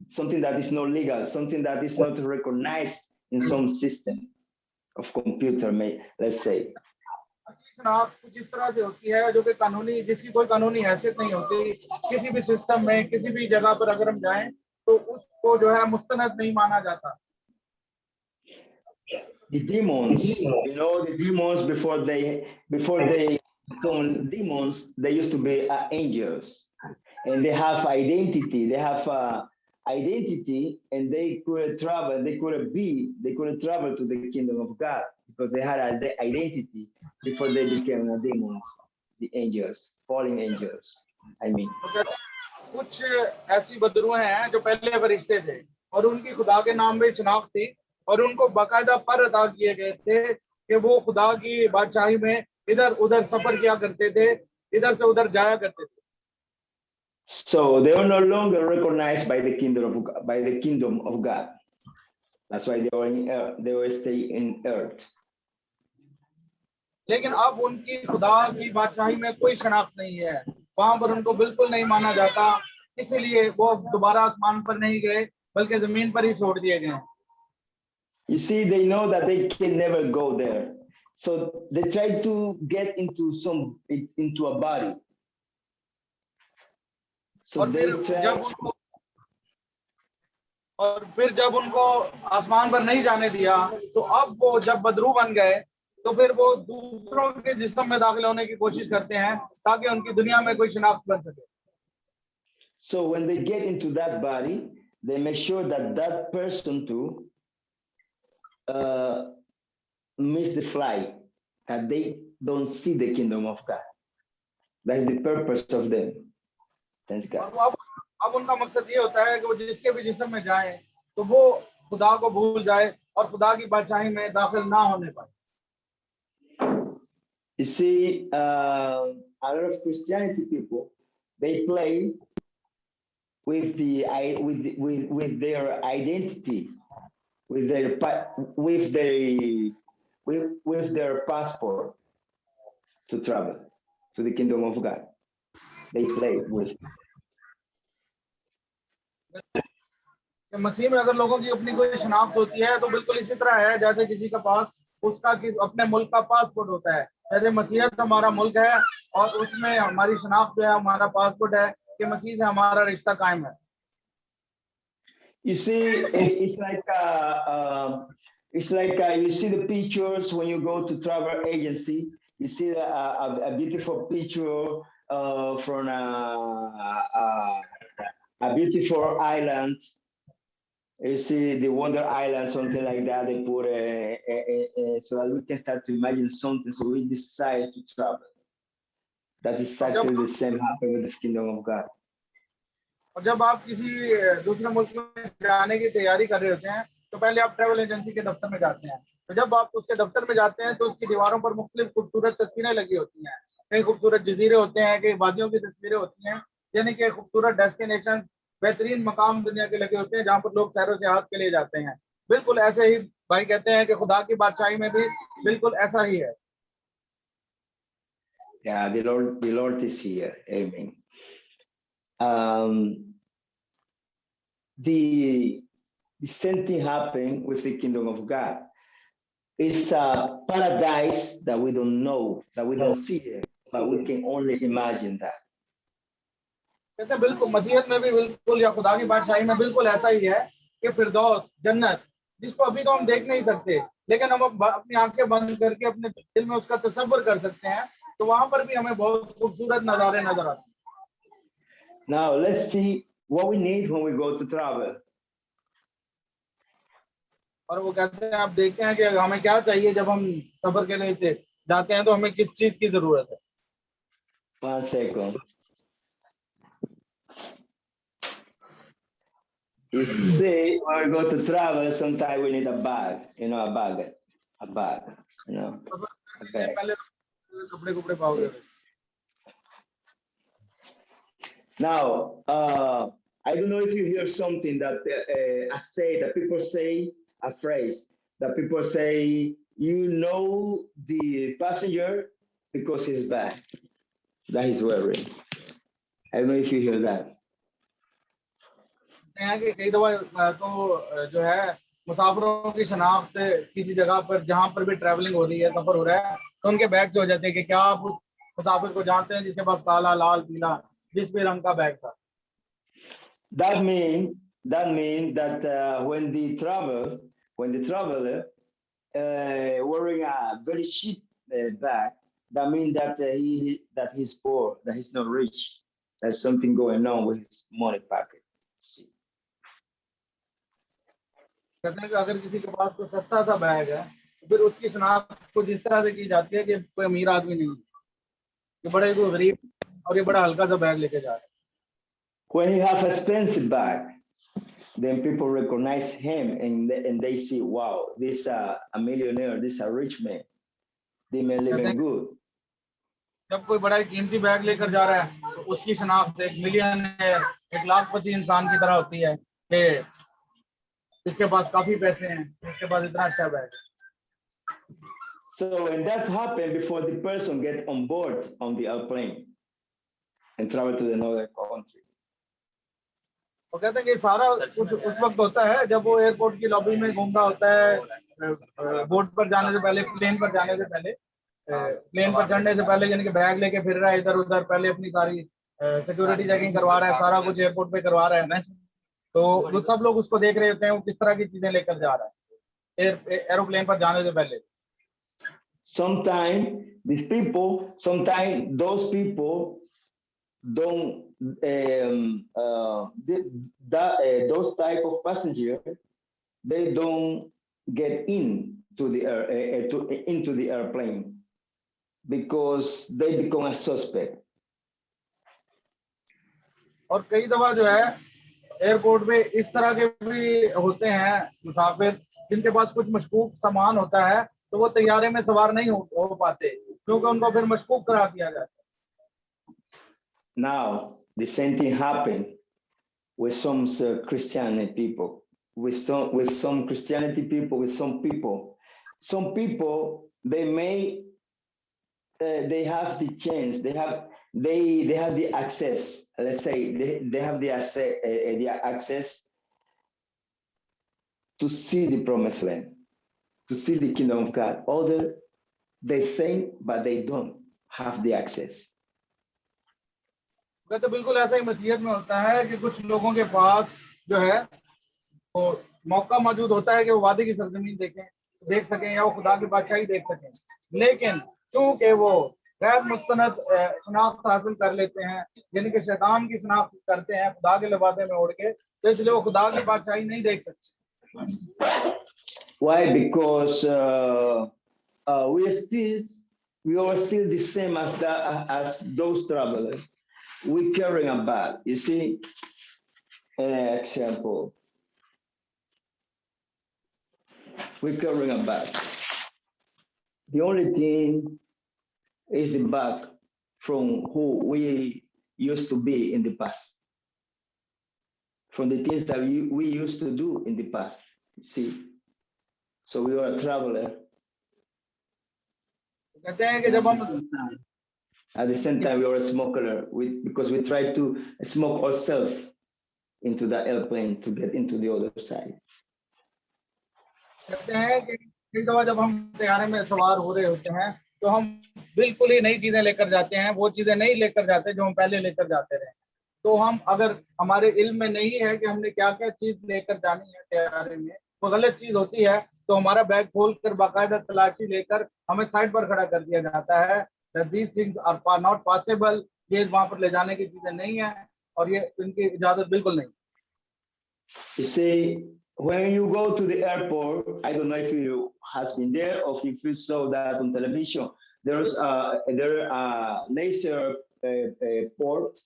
F: something that is not legal, something that is not recognized in some system of computer, let's say.
E: शनाख्त कुछ इस तरह से होती है जो कि कानूनी, जिसकी कोई कानूनी हैसियत नहीं होती, किसी भी सिस्टम में किसी भी जगह पर अगर हम जाएं तो उसको जो है मुस्तनद नहीं माना जाता।
F: The demons, you know, the demons before they become demons, they used to be angels, and they have identity. They have identity, and they could travel. They could travel to the kingdom of God because they had an identity before they became the demons, the angels, fallen angels. I mean.
E: कुछ ऐसी बदरूहें हैं जो पहले फरिश्ते थे और उनकी खुदा के नाम में शनाख्त थी और उनको बाकायदा पर अता किए गए थे कि वो खुदा की बादशाही में इधर उधर सफर किया करते थे, इधर से उधर जाया करते थे।
F: So they are no longer recognized by the kingdom of God. That's why they will stay in earth.
E: लेकिन अब उनकी खुदा की बादशाही में कोई शनाख्त नहीं है, वहां पर उनको बिल्कुल नहीं माना जाता, इसीलिए वो दोबारा आसमान पर नहीं गए बल्कि जमीन पर ही छोड़ दिए गए।
F: You see, they know that they can never go there, so they try to get into a body. So
E: और फिर जब उनको आसमान पर नहीं जाने दिया तो अब वो जब बदरू बन गए तो फिर वो दूसरों के जिस्म में दाखिल होने की कोशिश करते हैं ताकि उनकी दुनिया में कोई शनाख्त बन सके।
F: So when they get into that body, they make sure that that person too miss the flight, that they don't see the kingdom of God. That's the purpose of them. Thanks God.
E: अब उनका मकसद ये होता है कि वो जिसके भी जिस्म में जाए तो वो खुदा को भूल जाए और खुदा की बादशाही में दाखिल ना होने पाए।
F: You see, a lot of Christianity people, they play with their identity, with their passport to travel to the kingdom of God. They play with.
E: मसीह में अगर लोगों की अपनी कोई शनाख्त होती है तो बिल्कुल इसी तरह है जैसे किसी का पास उसका अपने मुल्क का पासपोर्ट होता है, जैसे मसीहत हमारा मुल्क है और उसमें हमारी शनाख्त जो है हमारा पासपोर्ट है कि मसीह से हमारा रिश्ता कायम है।
F: You see, it's like you see the pictures when you go to travel agency. You see a beautiful picture from a beautiful island. You see the Wonder Island, something like that. They put so that we can start to imagine something. So we decide to travel. That is exactly the same happen with the kingdom of God.
E: और जब आप किसी दूसरे मुल्क में जाने की तैयारी कर रहे होते हैं तो पहले आप ट्रैवल एजेंसी के दफ्तर में जाते हैं। तो जब आप उसके दफ्तर में जाते हैं तो उसकी दीवारों पर मुख्तलिफ खूबसूरत तस्वीरें लगी होती हैं। कई खूबसूरत जजीरे होते हैं, कई वादियों की तस्वीरें होती हैं, यानी कि खूबसूरत डेस्टिनेशन, बेहतरीन मकाम दुनिया के लगे होते हैं जहाँ पर लोग सैरो सियाहत के लिए जाते हैं। बिल्कुल ऐसे ही भाई कहते हैं कि खुदा की बादशाही में भी बिल्कुल ऐसा ही है।
F: Yeah, the Lord is here. Amen. Um, the same thing happened with the kingdom of God. It's a paradise that we don't know, that we don't see it, but we can only imagine that.
E: कहते हैं बिल्कुल मसीहत में भी बिल्कुल या खुदा की बादशाही में बिल्कुल ऐसा ही है कि फिरदौस, जन्नत, जिसको अभी तो हम देख नहीं सकते, लेकिन हम अपनी आंखें बंद करके अपने दिल में उसका तसव्वुर कर सकते हैं, तो वहां पर भी हमें बहुत खूबसूरत नजारे नजर आते हैं।
F: Now let's see what we need when we go to travel.
E: और वो कहते हैं आप देखते हैं कि हमें क्या चाहिए जब हम सफर के लिए जाते हैं, तो हमें किस चीज की जरूरत है।
F: 1 second. You see, when we go to travel, sometimes we need a bag, you know, a bag, you know, a bag.
E: पहले कपड़े कपड़े पाओगे।
F: Now, I don't know if you hear something that that people say, a phrase that people say, you know the passenger because his bag that he's wearing. I don't know if you hear that.
E: हैं कि कई दफा तो जो है मुसाफिरों की शनाख्त किसी जगह पर जहां पर भी ट्रैवलिंग हो रही है, सफर हो रहा है, तो उनके बैग से हो जाते हैं कि क्या आप उस मुसाफिर को जानते हैं जिसके पास काला, लाल, पीला, जिस भी रंग का बैग था।
F: That means that when the traveler wearing a very cheap bag, that means that he's poor, that he's not rich. There's something going on with his money pocket. See.
E: कहते हैं कि अगर किसी के पास कोई सस्ता सा बैग है, तो फिर उसकी शनाख्त कुछ इस तरह से की जाती है कि कोई अमीर आदमी नहीं, ये बड़े कोई गरीब और ये बड़ा हल्का सा बैग लेके जा रहा है।
F: When he has expensive bag, then people recognize him and they see, wow, this a millionaire, this a rich man. They may living good.
E: जब कोई बड़ा कीमती बैग लेकर जा रहा है तो उसकी शनाख्त एक मिलियनेयर, एक लाखपति इंसान की तरह होती है कि इसके पास काफी पैसे हैं, इसके पास इतना अच्छा बैग है।
F: So when that happened, before the person get on board on the airplane and travel to another country.
E: वो कहते हैं कि सारा कुछ उस वक्त होता है जब वो एयरपोर्ट की लॉबी में घूम रहा होता है, बोट पर जाने से पहले, प्लेन पर जाने से पहले, प्लेन पर चढ़ने से पहले, यानी कि बैग लेके फिर रहा है इधर उधर, पहले अपनी सारी सिक्योरिटी चेकिंग करवा रहा है, सारा कुछ एयरपोर्ट पे करवा रहा है, तो वो सब लोग उसको देख रहे होते हैं वो किस तरह की चीजें लेकर जा रहा है एरोप्लेन पर जाने से पहले।
F: Sometimes those people don't those type of passengers, they don't get into the airplane because they become a suspect.
E: और कई दफा जो है एयरपोर्ट पे इस तरह के भी होते हैं मुसाफिर जिनके पास कुछ मशकूक सामान होता है, तो वो तैयारे में सवार नहीं हो पाते क्योंकि उनको फिर मशकूक करार दिया जाता है।
F: Now the same thing happened with some Christianity people, with some Christianity people, with some people. Some people they may they have the chance, they have the access. Let's say they have the access to see the promised land, to see the kingdom of God. Other they think, but they don't have the access.
E: तो बिल्कुल ऐसा ही मसीहत में होता है कि कुछ लोगों के पास जो है वो मौका मौजूद होता है कि वो वादे की सरजमीन देख सकें या वो खुदा की बादशाही देख सकें, लेकिन चूंकि वो गैर मुस्तनद शनाख्त हासिल कर लेते हैं, यानी कि शैतान की शनाख्त करते हैं खुदा के लिबासे में उड़ के, तो इसलिए वो खुदा की बादशाही नहीं देख सकते।
F: Why? Because we are still the same as those travelers. We carrying a bag. You see, an example. We're carrying a bag. The only thing is the bag from who we used to be in the past, from the things that we used to do in the past. See, so we are a traveler.
E: कहते हैं कि जब हम
F: At the same time, we are a smoker because we try to smoke ourselves into the airplane to get into the other side.
E: कहते हैं कि एक दफा जब हम तैयारे में सवार हो रहे होते हैं तो हम बिल्कुल ही नई चीजें लेकर जाते हैं, वो चीजें नहीं लेकर जाते जो हम पहले लेकर जाते रहे। तो हम अगर हमारे इल्म में नहीं है कि हमने क्या क्या चीज लेकर जानी है तैयारे में, वो गलत चीज होती है, तो हमारा बैग खोलकर बाकायदा तलाशी लेकर हमें साइड पर खड़ा कर दिया जाता है। These things are not possible, ये वहां पर ले जाने की चीजें नहीं है और ये इनकी इजाजत बिल्कुल नहीं।
F: You see, when you go to the airport, I don't know if you has been there or if you saw that on television. There's a laser port,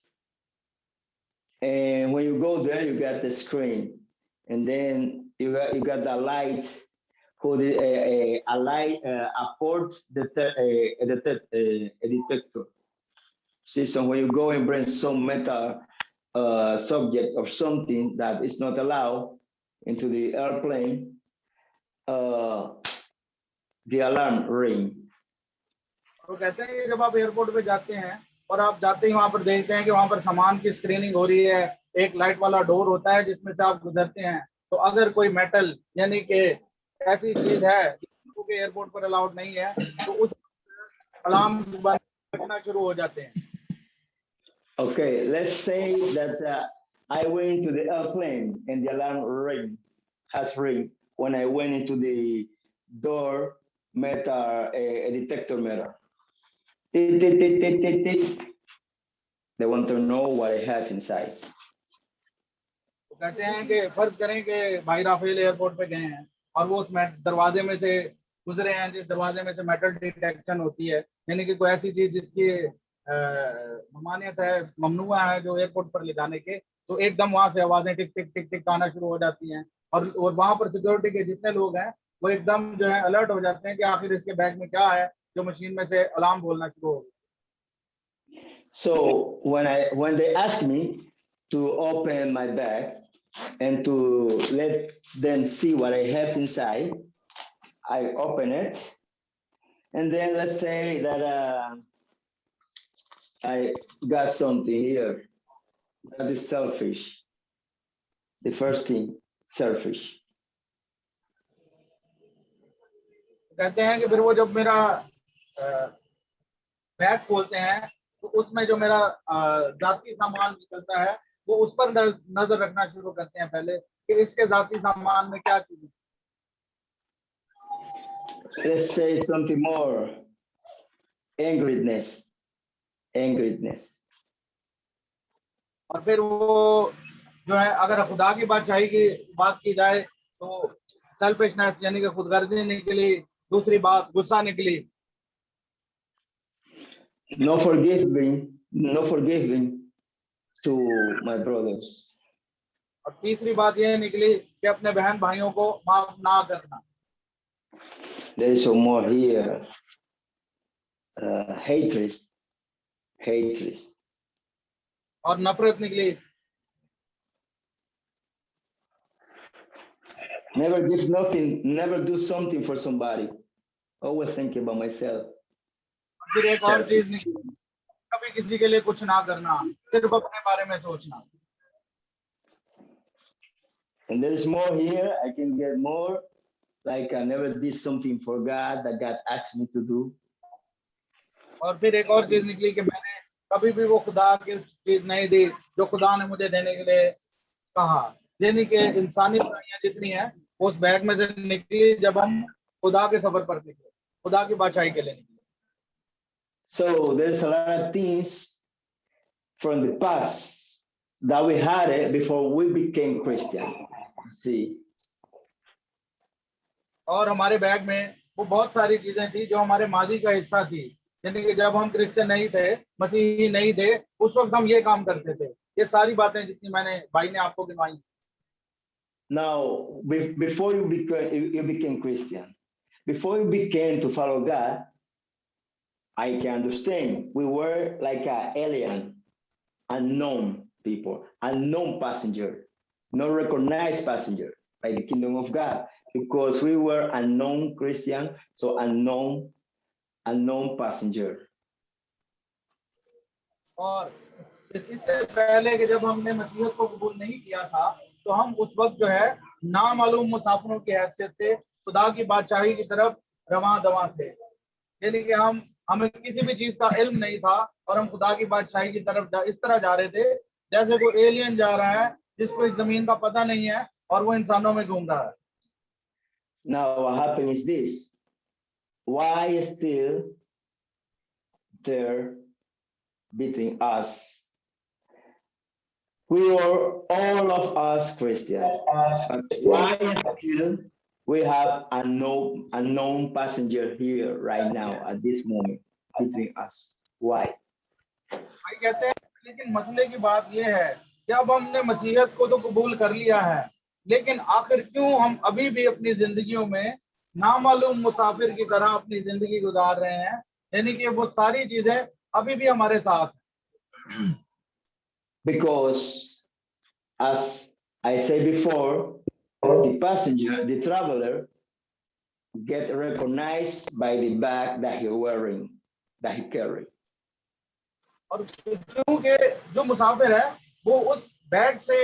F: and when you go there, you get the screen, and then you got the light, called a port detector. See, so when you go and bring some metal subject or something that is not allowed into the airplane, the alarm ring.
E: तो कहते हैं कि जब आप airport पे जाते हैं और आप जाते ही वहां पर देखते हैं कि वहां पर सामान की स्क्रीनिंग हो रही है, एक लाइट वाला डोर होता है जिसमें से आप गुजरते हैं, तो अगर कोई मेटल यानी कि ऐसी चीज है जो कि एयरपोर्ट पर अलाउड नहीं है तो उस अलार्म बजना शुरू हो जाते हैं।
F: Okay, let's say that I went into the airplane and the alarm has ring when I went into the door metal detector metal. They want to know what I have inside.
E: तो कहते हैं कि फर्ज करें कि भाई Rafale airport पे गए हैं और वो उस दरवाजे में से गुजरे हैं जिस दरवाजे में से मेटल डिटेक्शन होती है, यानी कि कोई ऐसी चीज जिसकी ममानियत है, ममनुआ है जो एयरपोर्ट पर ले जाने के, तो एकदम वहां से आवाजें टिक टिक टिक टिक आना शुरू हो जाती हैं और वहां पर सिक्योरिटी के जितने लोग हैं वो एकदम जो है अलर्ट हो जाते हैं कि आखिर इसके बैग में क्या है जो मशीन में से अलार्म बोलना शुरू हो गया।
F: So when they ask me to open my bag and to let them see what I have inside, I open it, and then let's say that I got something here. That is selfish. The first thing, selfish.
E: कहते हैं कि फिर वो जब मेरा bag खोलते हैं तो उसमें जो मेरा जाती सामान निकलता है वो उस पर नजर रखना शुरू करते हैं पहले कि इसके जाती सामान में क्या चीज है।
F: Let's say something more. Angriness.
E: और फिर वो जो है अगर खुदा की बादशाही की बात की जाए तो सेल्फिशनेस यानी कि खुदगर्जी निकली, दूसरी बात गुस्सा निकली।
F: No forgiving to my brothers.
E: और तीसरी बात यह निकली कि अपने बहन भाइयों को माफ ना करना।
F: There is some more here. Hatred.
E: और नफरत निकली।
F: Never do something for somebody. Always think about myself.
E: फिर एक और चीज निकली, कभी किसी के लिए कुछ ना करना, सिर्फ अपने बारे में सोचना।
F: And there is more here. I can get more. Like I never did something for God that God asked me to do.
E: और फिर एक और चीज निकली कि मैंने कभी भी वो खुदा की चीज नहीं दी जो खुदा ने मुझे देने के लिए कहा। यानी कि इंसानी बुराइयां जितनी हैं उस बैग में से निकली जब हम खुदा के सफर पर निकले, खुदा की बादशाही के लिए निकले।
F: So there's a lot of things from the past that we had it before we became Christian. See.
E: और हमारे बैग में वो बहुत सारी चीजें थी जो हमारे माजी का हिस्सा थी, यानी कि जब हम क्रिश्चियन नहीं थे, मसीही नहीं थे, उस वक्त हम ये काम करते थे। ये सारी बातें जितनी मैंने भाई ने आपको गिनवाई।
F: Now, before you became Christian, before you began to follow God, I can understand we were like an alien, unknown people, unknown passenger, not recognized passenger by the kingdom of God, because we were unknown Christian, so unknown passenger.
E: और इससे पहले कि जब हमने मसीहत को कबूल नहीं किया था, तो हम उस वक्त जो है नामालूम मुसाफिरों की हैसियत से खुदा की बादशाही की तरफ रवां दवां थे। यानी कि हमें किसी भी चीज का इल्म नहीं था और हम खुदा की बादशाही की तरफ इस तरह जा रहे थे जैसे कोई एलियन जा रहा है जिसको इस जमीन का पता नहीं है और वो इंसानों में घूम रहा है।
F: Now what happened is this: why still there between us? We are all of us Christians. But why still we have a unknown passenger here right now at this moment between us? Why?
E: भाई कहते हैं लेकिन मसले की बात यह है कि अब हमने मसीहत को तो कबूल कर लिया है, लेकिन आखिर क्यों हम अभी भी अपनी जिंदगियों में नामालूम मुसाफिर की तरह अपनी जिंदगी गुजार रहे हैं, यानी कि वो सारी चीजें अभी भी हमारे साथ हैं।
F: Because, as I said before, the passenger, the traveler, get recognized by the bag that he's wearing, that he carry.
E: और क्योंकि जो मुसाफिर है वो उस बैग से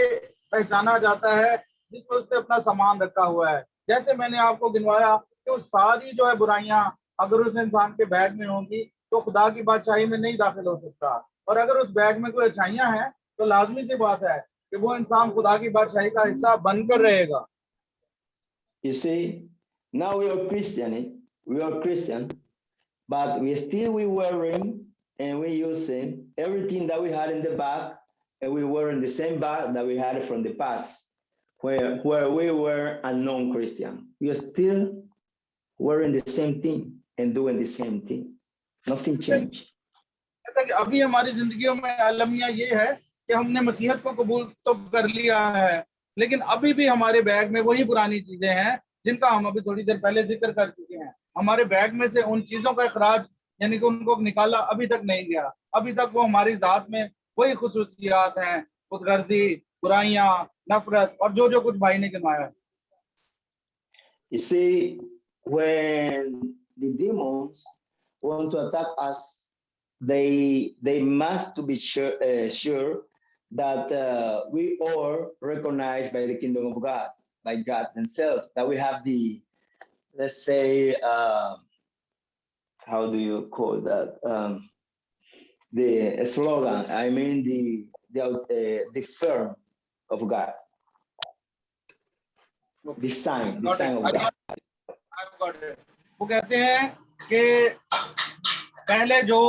E: पहचाना जाता है जिसमें उसने अपना सामान रखा हुआ है। जैसे मैंने आपको गिनवाया कि वो सारी जो है बुराइयां अगर उस इंसान के बैग में होंगी तो खुदा की बादशाही में नहीं दाखिल हो सकता, और अगर उस बैग में कोई अच्छाइयां हैं तो लाजमी सी बात है कि वो इंसान खुदा की बादशाही का हिस्सा बनकर रहेगा।
F: You see, now we are Christian, but we wearing and we using everything that we had in the bag, and we were in the same bag that we had from the past, where we were a non-Christian. We are still wearing the same thing and doing the same thing. Nothing changed.
E: कहता है कि अभी हमारी जिंदगियों में अलमिया ये है कि हमने मसीहत को कबूल तो कर लिया है, लेकिन अभी भी हमारे बैग में वही पुरानी चीजें हैं जिनका हम अभी थोड़ी देर पहले जिक्र कर चुके हैं। हमारे बैग में से उन चीजों का इखराज यानी कि उनको निकाला अभी तक नहीं गया। अभी तक वो हमारी जात में वही खुसूसियात हैं, खुदगर्जी, बुराइयां, नफरत और जो कुछ भाई ने गिनवाया।
F: You see, when the demons want to attack us, they must to be sure that we are recognized by the kingdom of God, by God themselves, that we have the, let's say, how do you call that? The slogan, I mean the firm of God, the sign of God.
E: वो कहते हैं कि पहले जो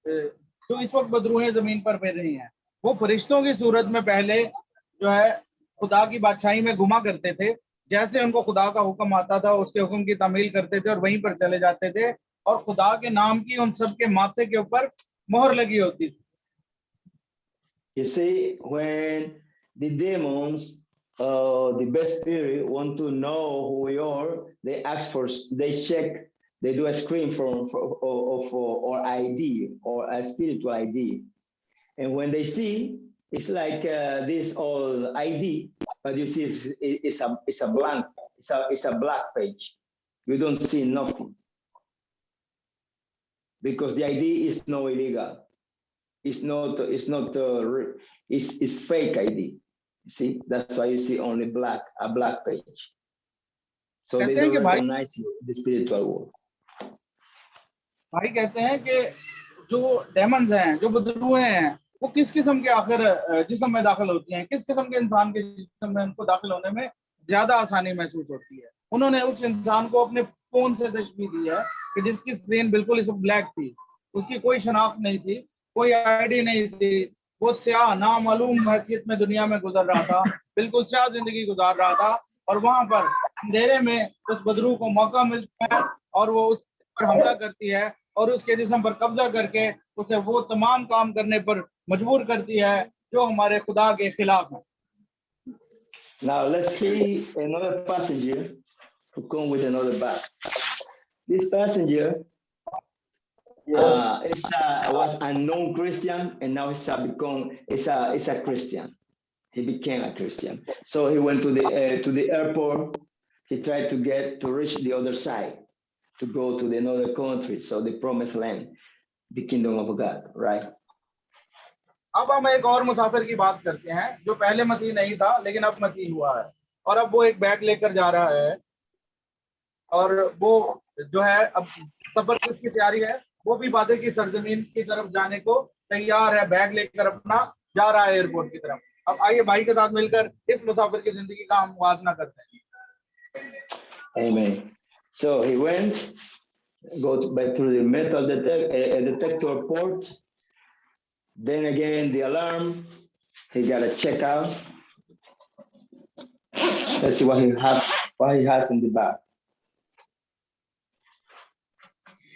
E: इस वक्त बदरूहें जमीन पर फिर रही हैं वो फरिश्तों की सूरत में पहले जो है खुदा की बादशाही में घुमा करते थे। जैसे उनको खुदा का हुक्म आता था उसके हुक्म की तामील करते थे और वहीं पर चले जाते थे, और खुदा के नाम की उन सब के माथे के ऊपर मोहर लगी होती थी।
F: You see, when the demons, the best spirit want to know who we are, they ask for, they check, they do a screen for or ID or a spiritual ID, and when they see, it's like this old ID, but you see, it's a blank, it's a black page. You don't see nothing because the ID is no illegal. It's fake ID. You see, that's why you see only a black page. So they don't recognize the spiritual world.
E: भाई कहते हैं कि जो Demons हैं, जो बदरूहें हैं, वो किस किस्म के आखिर जिस्म में दाखिल होती हैं, किस किस्म के इंसान के जिस्म में उनको दाखिल होने में ज्यादा आसानी महसूस होती है। उन्होंने उस इंसान को अपने फोन से तशबीह दी है कि जिसकी स्क्रीन बिल्कुल इस ब्लैक थी, उसकी कोई शनाख्त नहीं थी, कोई आईडी नहीं थी, वो स्याह नामालूम हैसियत में दुनिया में गुजर रहा था, बिल्कुल स्याह जिंदगी गुजार रहा था, और वहां पर अंधेरे में उस बदरू को मौका मिलता है और वो उस पर हमला करती है और उसके जिस्म पर कब्जा करके उसे वो तमाम काम करने पर मजबूर करती है जो हमारे खुदा के खिलाफ हैं।
F: Now let's see another passenger who come with another bag. This passenger was a non-Christian, and now is a Christian. He became a Christian. So he went to the airport. He tried to reach the other side, to go to another country, so the promised land, the kingdom of God, right?
E: अब हम एक और मुसाफिर की बात करते हैं जो पहले मसीह नहीं था लेकिन अब मसीह हुआ है, और अब वो एक बैग लेकर जा रहा है, और वो जो है अब सफर किसकी तैयारी है, वो भी वादे की सरजमीन की तरफ जाने को तैयार है, बैग लेकर अपना जा रहा है एयरपोर्ट की तरफ। अब आइए भाई के साथ मिलकर इस मुसाफिर की जिंदगी का हम मुआवजा करते हैं।
F: Amen. So he went, back through the metal detector port. Then again, the alarm. He got to check out. Let's see what he has in the bag.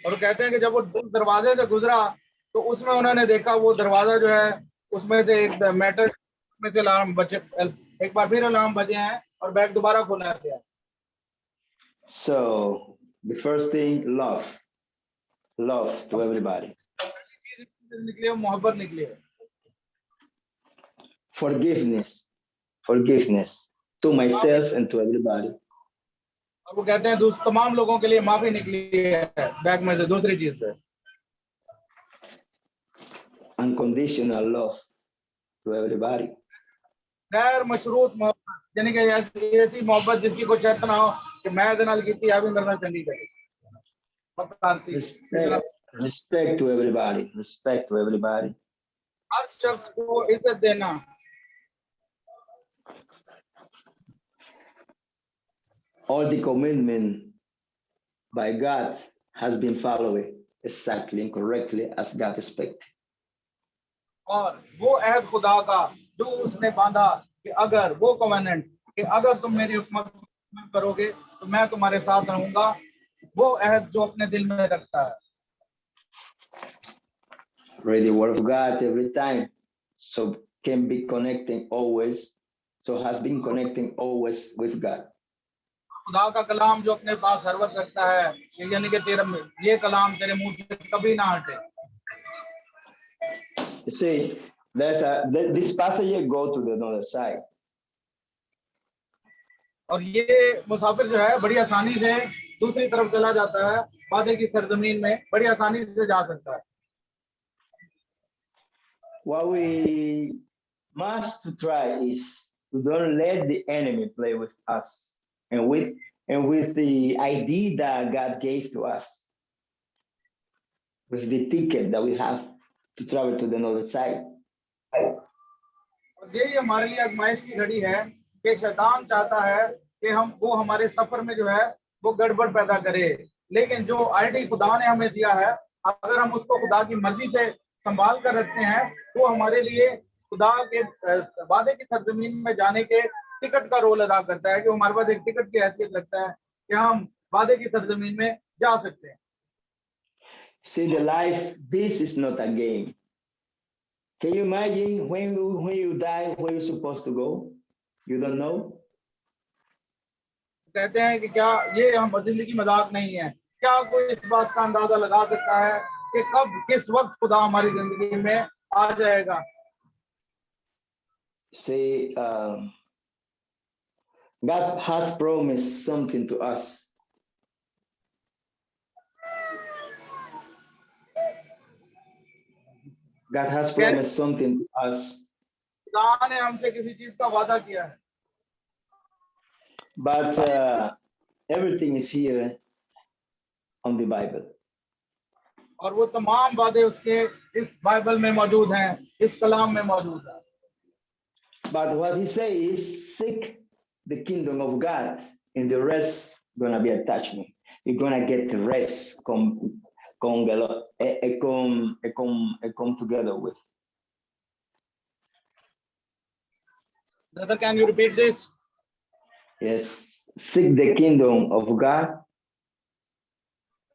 E: और कहते हैं कि जब वो उस दरवाजे से गुजरा तो उसमें उन्होंने देखा वो दरवाजा जो है उसमें से एक मेटल में से अलार्म बचे, एक बार फिर अलार्म बजे हैं और बैग दोबारा खोला गया।
F: So the first thing, love to everybody.
E: निकली है, मोहब्बत निकली है।
F: Forgiveness to myself and to everybody.
E: और वो कहते हैं तमाम लोगों के लिए माफी निकली है बैग में से। दूसरी चीज है
F: Unconditional love to everybody.
E: गैर मशरूत मोहब्बत, यानी कि ऐसी मोहब्बत जिसकी कोई शर्त ना हो कि मैं इधर नाल कीती अभी मेरे नाल चंगी करे।
F: Respect to everybody.
E: हर शख्स को इज्जत देना।
F: All the commandment by God has been followed exactly and correctly as God expected.
E: और वो अहद खुदा का जो उसने बांधा कि अगर वो कवेनेंट कि अगर तुम मेरी हुक्म करोगे तो मैं तुम्हारे साथ रहूंगा, वो अहद जो अपने दिल में रखता है।
F: Read the word of God every time, so can be connecting always, so has been connecting always with God.
E: खुदा का कलाम जो अपने पास हर वक्त रखता है, यानी कि तेरा ये कलाम तेरे मुंह से कभी ना हटे।
F: You see, this passenger go to the other side.
E: और ये मुसाफिर जो है बड़ी आसानी से दूसरी तरफ चला जाता है, वादे की सरजमीन में बड़ी आसानी से जा सकता है।
F: What we must try is to don't let the enemy play with us and with the ID that God gave to us, with the ticket that we have to travel to the other side.
E: और यही हमारे लिए आजमाइश की घड़ी है कि शैतान चाहता है कि वो हमारे सफर में जो है वो गड़बड़ पैदा करे, लेकिन जो आईडी खुदा ने हमें दिया है अगर हम उसको खुदा की मर्जी से संभाल कर रखते हैं तो हमारे लिए खुदा के वादे की सरजमीन में जाने के टिकट का रोल अदा करता है, कि हमारे पास एक टिकट की हैसियत रखता है कि हम वादे की सरजमीन में जा सकते हैं।
F: See, the life, this is not a game. Can you imagine when you die, where you're supposed to go? You don't know?
E: कहते हैं कि क्या ये हम जिंदगी मजाक नहीं है, क्या कोई इस बात का अंदाजा लगा सकता है कि कब किस वक्त खुदा हमारी जिंदगी में आ जाएगा।
F: See, God has promised something to us. God has promised something to us.
E: खुदा ने हमसे किसी चीज का वादा किया है,
F: but everything is here on the Bible.
E: और वो तमाम वादे उसके इस बाइबल में मौजूद हैं, इस कलाम में मौजूद हैं।
F: But what he says is seek the kingdom of God, and the rest gonna be attachment. You're gonna get the rest come together with.
E: Brother, can you repeat this?
F: Yes, seek the kingdom of God,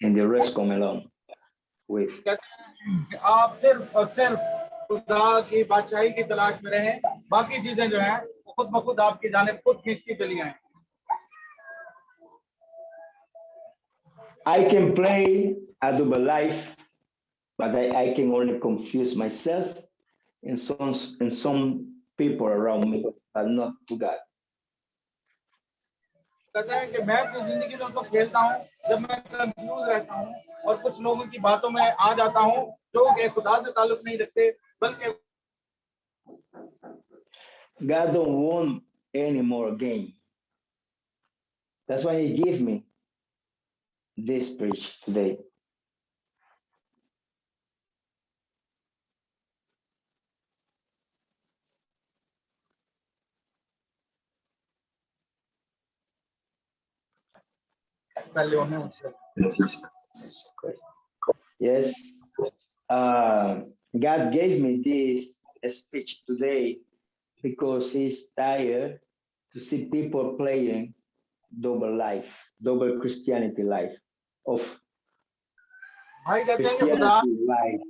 F: and the rest come along with.
E: आप सिर्फ और सिर्फ
B: खुदा की बादशाही की तलाश में रहें, बाकी चीजें जो हैं वो खुद ब खुद आपकी जानिब खुद खींचती चली आए।
F: I can play a double life, but I can only confuse myself and some people around me, but not to God.
B: कहते हैं कि मैं अपनी जिंदगी में तो खेलता हूँ जब मैं कंफ्यूज रहता हूँ और कुछ लोगों की बातों में आ जाता हूँ जो कि खुदा से ताल्लुक नहीं रखते, बल्कि
F: God don't want any more game. That's why He gave me this preach today.
B: पहले उन्हें
F: Yes. God gave me this speech today because He's tired to see people playing double life, double Christianity life of
B: भाई कहते हैं कि खुदा
F: Christianity light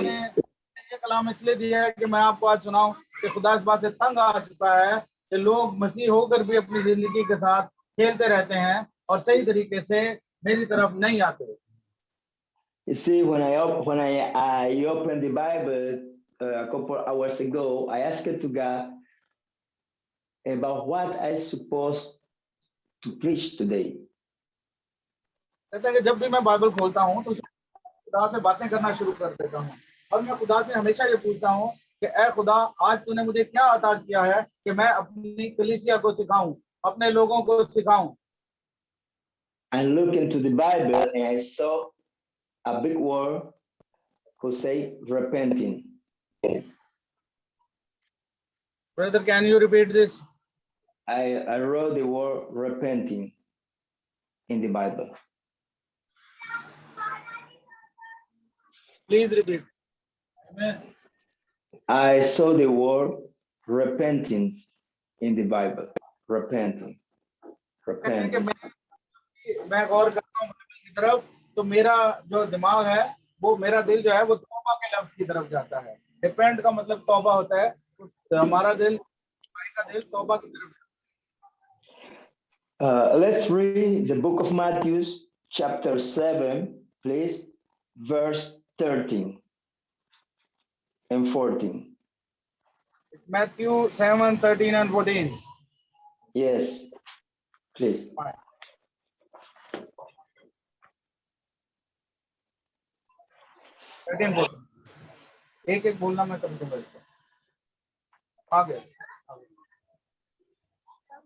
B: ने
F: way.
B: ये कलाम इसलिए दिया है कि मैं आपको आज सुनाऊं कि खुदा इस बात से तंग आ चुका है कि लोग मसीह होकर भी अपनी जिंदगी के साथ खेलते रहते हैं और सही तरीके से मेरी तरफ नहीं आते।
F: You see, when I opened the Bible a couple hours ago, I asked to God about what I supposed to preach today.
B: कहते हैं कि जब भी मैं बाइबल खोलता हूं तो खुदा से बातें करना शुरू कर देता हूं और मैं खुदा से हमेशा ये पूछता हूं कि ऐ खुदा, आज तूने मुझे क्या अता किया है कि मैं अपनी कलीसिया को सिखाऊं, अपने लोगों को सिखाऊं।
F: I looked into the Bible and I saw a big word who say repenting.
B: Brother, can you repeat this?
F: I wrote the word repenting in the Bible.
B: Please repeat. Amen.
F: I saw the word repenting in the Bible. Repenting.
B: कहते हैं कि
F: Repenting.
B: मैं गौर करता हूँ Bible की तरफ तो मेरा जो दिमाग है वो मेरा दिल जो है वो तौबा के लफ्ज की तरफ जाता है। रिपेंट का मतलब तौबा होता है, तो हमारा दिल, भाई का दिल तौबा की तरफ।
F: Let's read the book of Matthew, chapter 7, please, verse 13 and 14.
B: Matthew 7, 13 and 14.
F: Yes, please.
B: एक एक बोलना मैं कभी कभी आगे।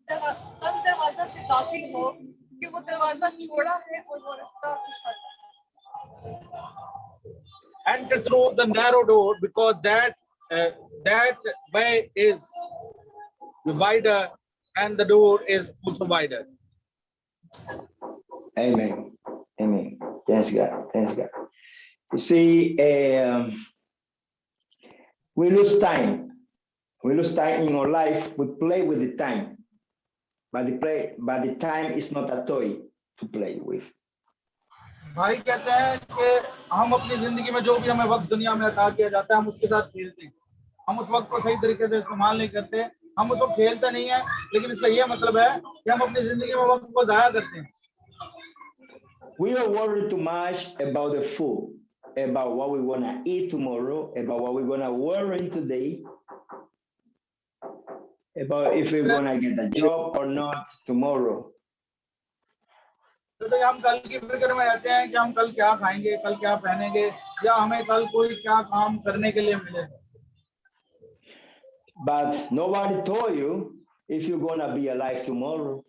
D: तब दरवाजा से दाखिल हो कि वो दरवाजा चौड़ा है और वो रास्ता खुशहाल है।
B: Enter through the narrow door because that way is wider and the door is also wider.
F: Amen. Amen. Thanks God. Thanks God. You see, we lose time. We lose time in our life. We play with the time, but the time is not a toy to play with.
B: भाई कहते हैं कि हम अपनी जिंदगी में जो भी हमें वक्त दुनिया में अता किया जाता है हम उसके साथ खेलते हैं। हम उस वक्त को सही तरीके से इस्तेमाल नहीं करते, हम उसको खेलते नहीं है, लेकिन इसका ये मतलब है कि हम अपनी जिंदगी में वक्त को जाया करते हैं।
F: We are worried too much about the food, about what we want to eat tomorrow, about what we're going to wear in today, about if we're going to get a job or not tomorrow.
B: तो हम कल की फिक्र में रहते हैं कि हम कल क्या खाएंगे, कल क्या पहनेंगे, या हमें कल कोई क्या काम करने के लिए मिलेगा।
F: But nobody told you if you're going to be alive tomorrow.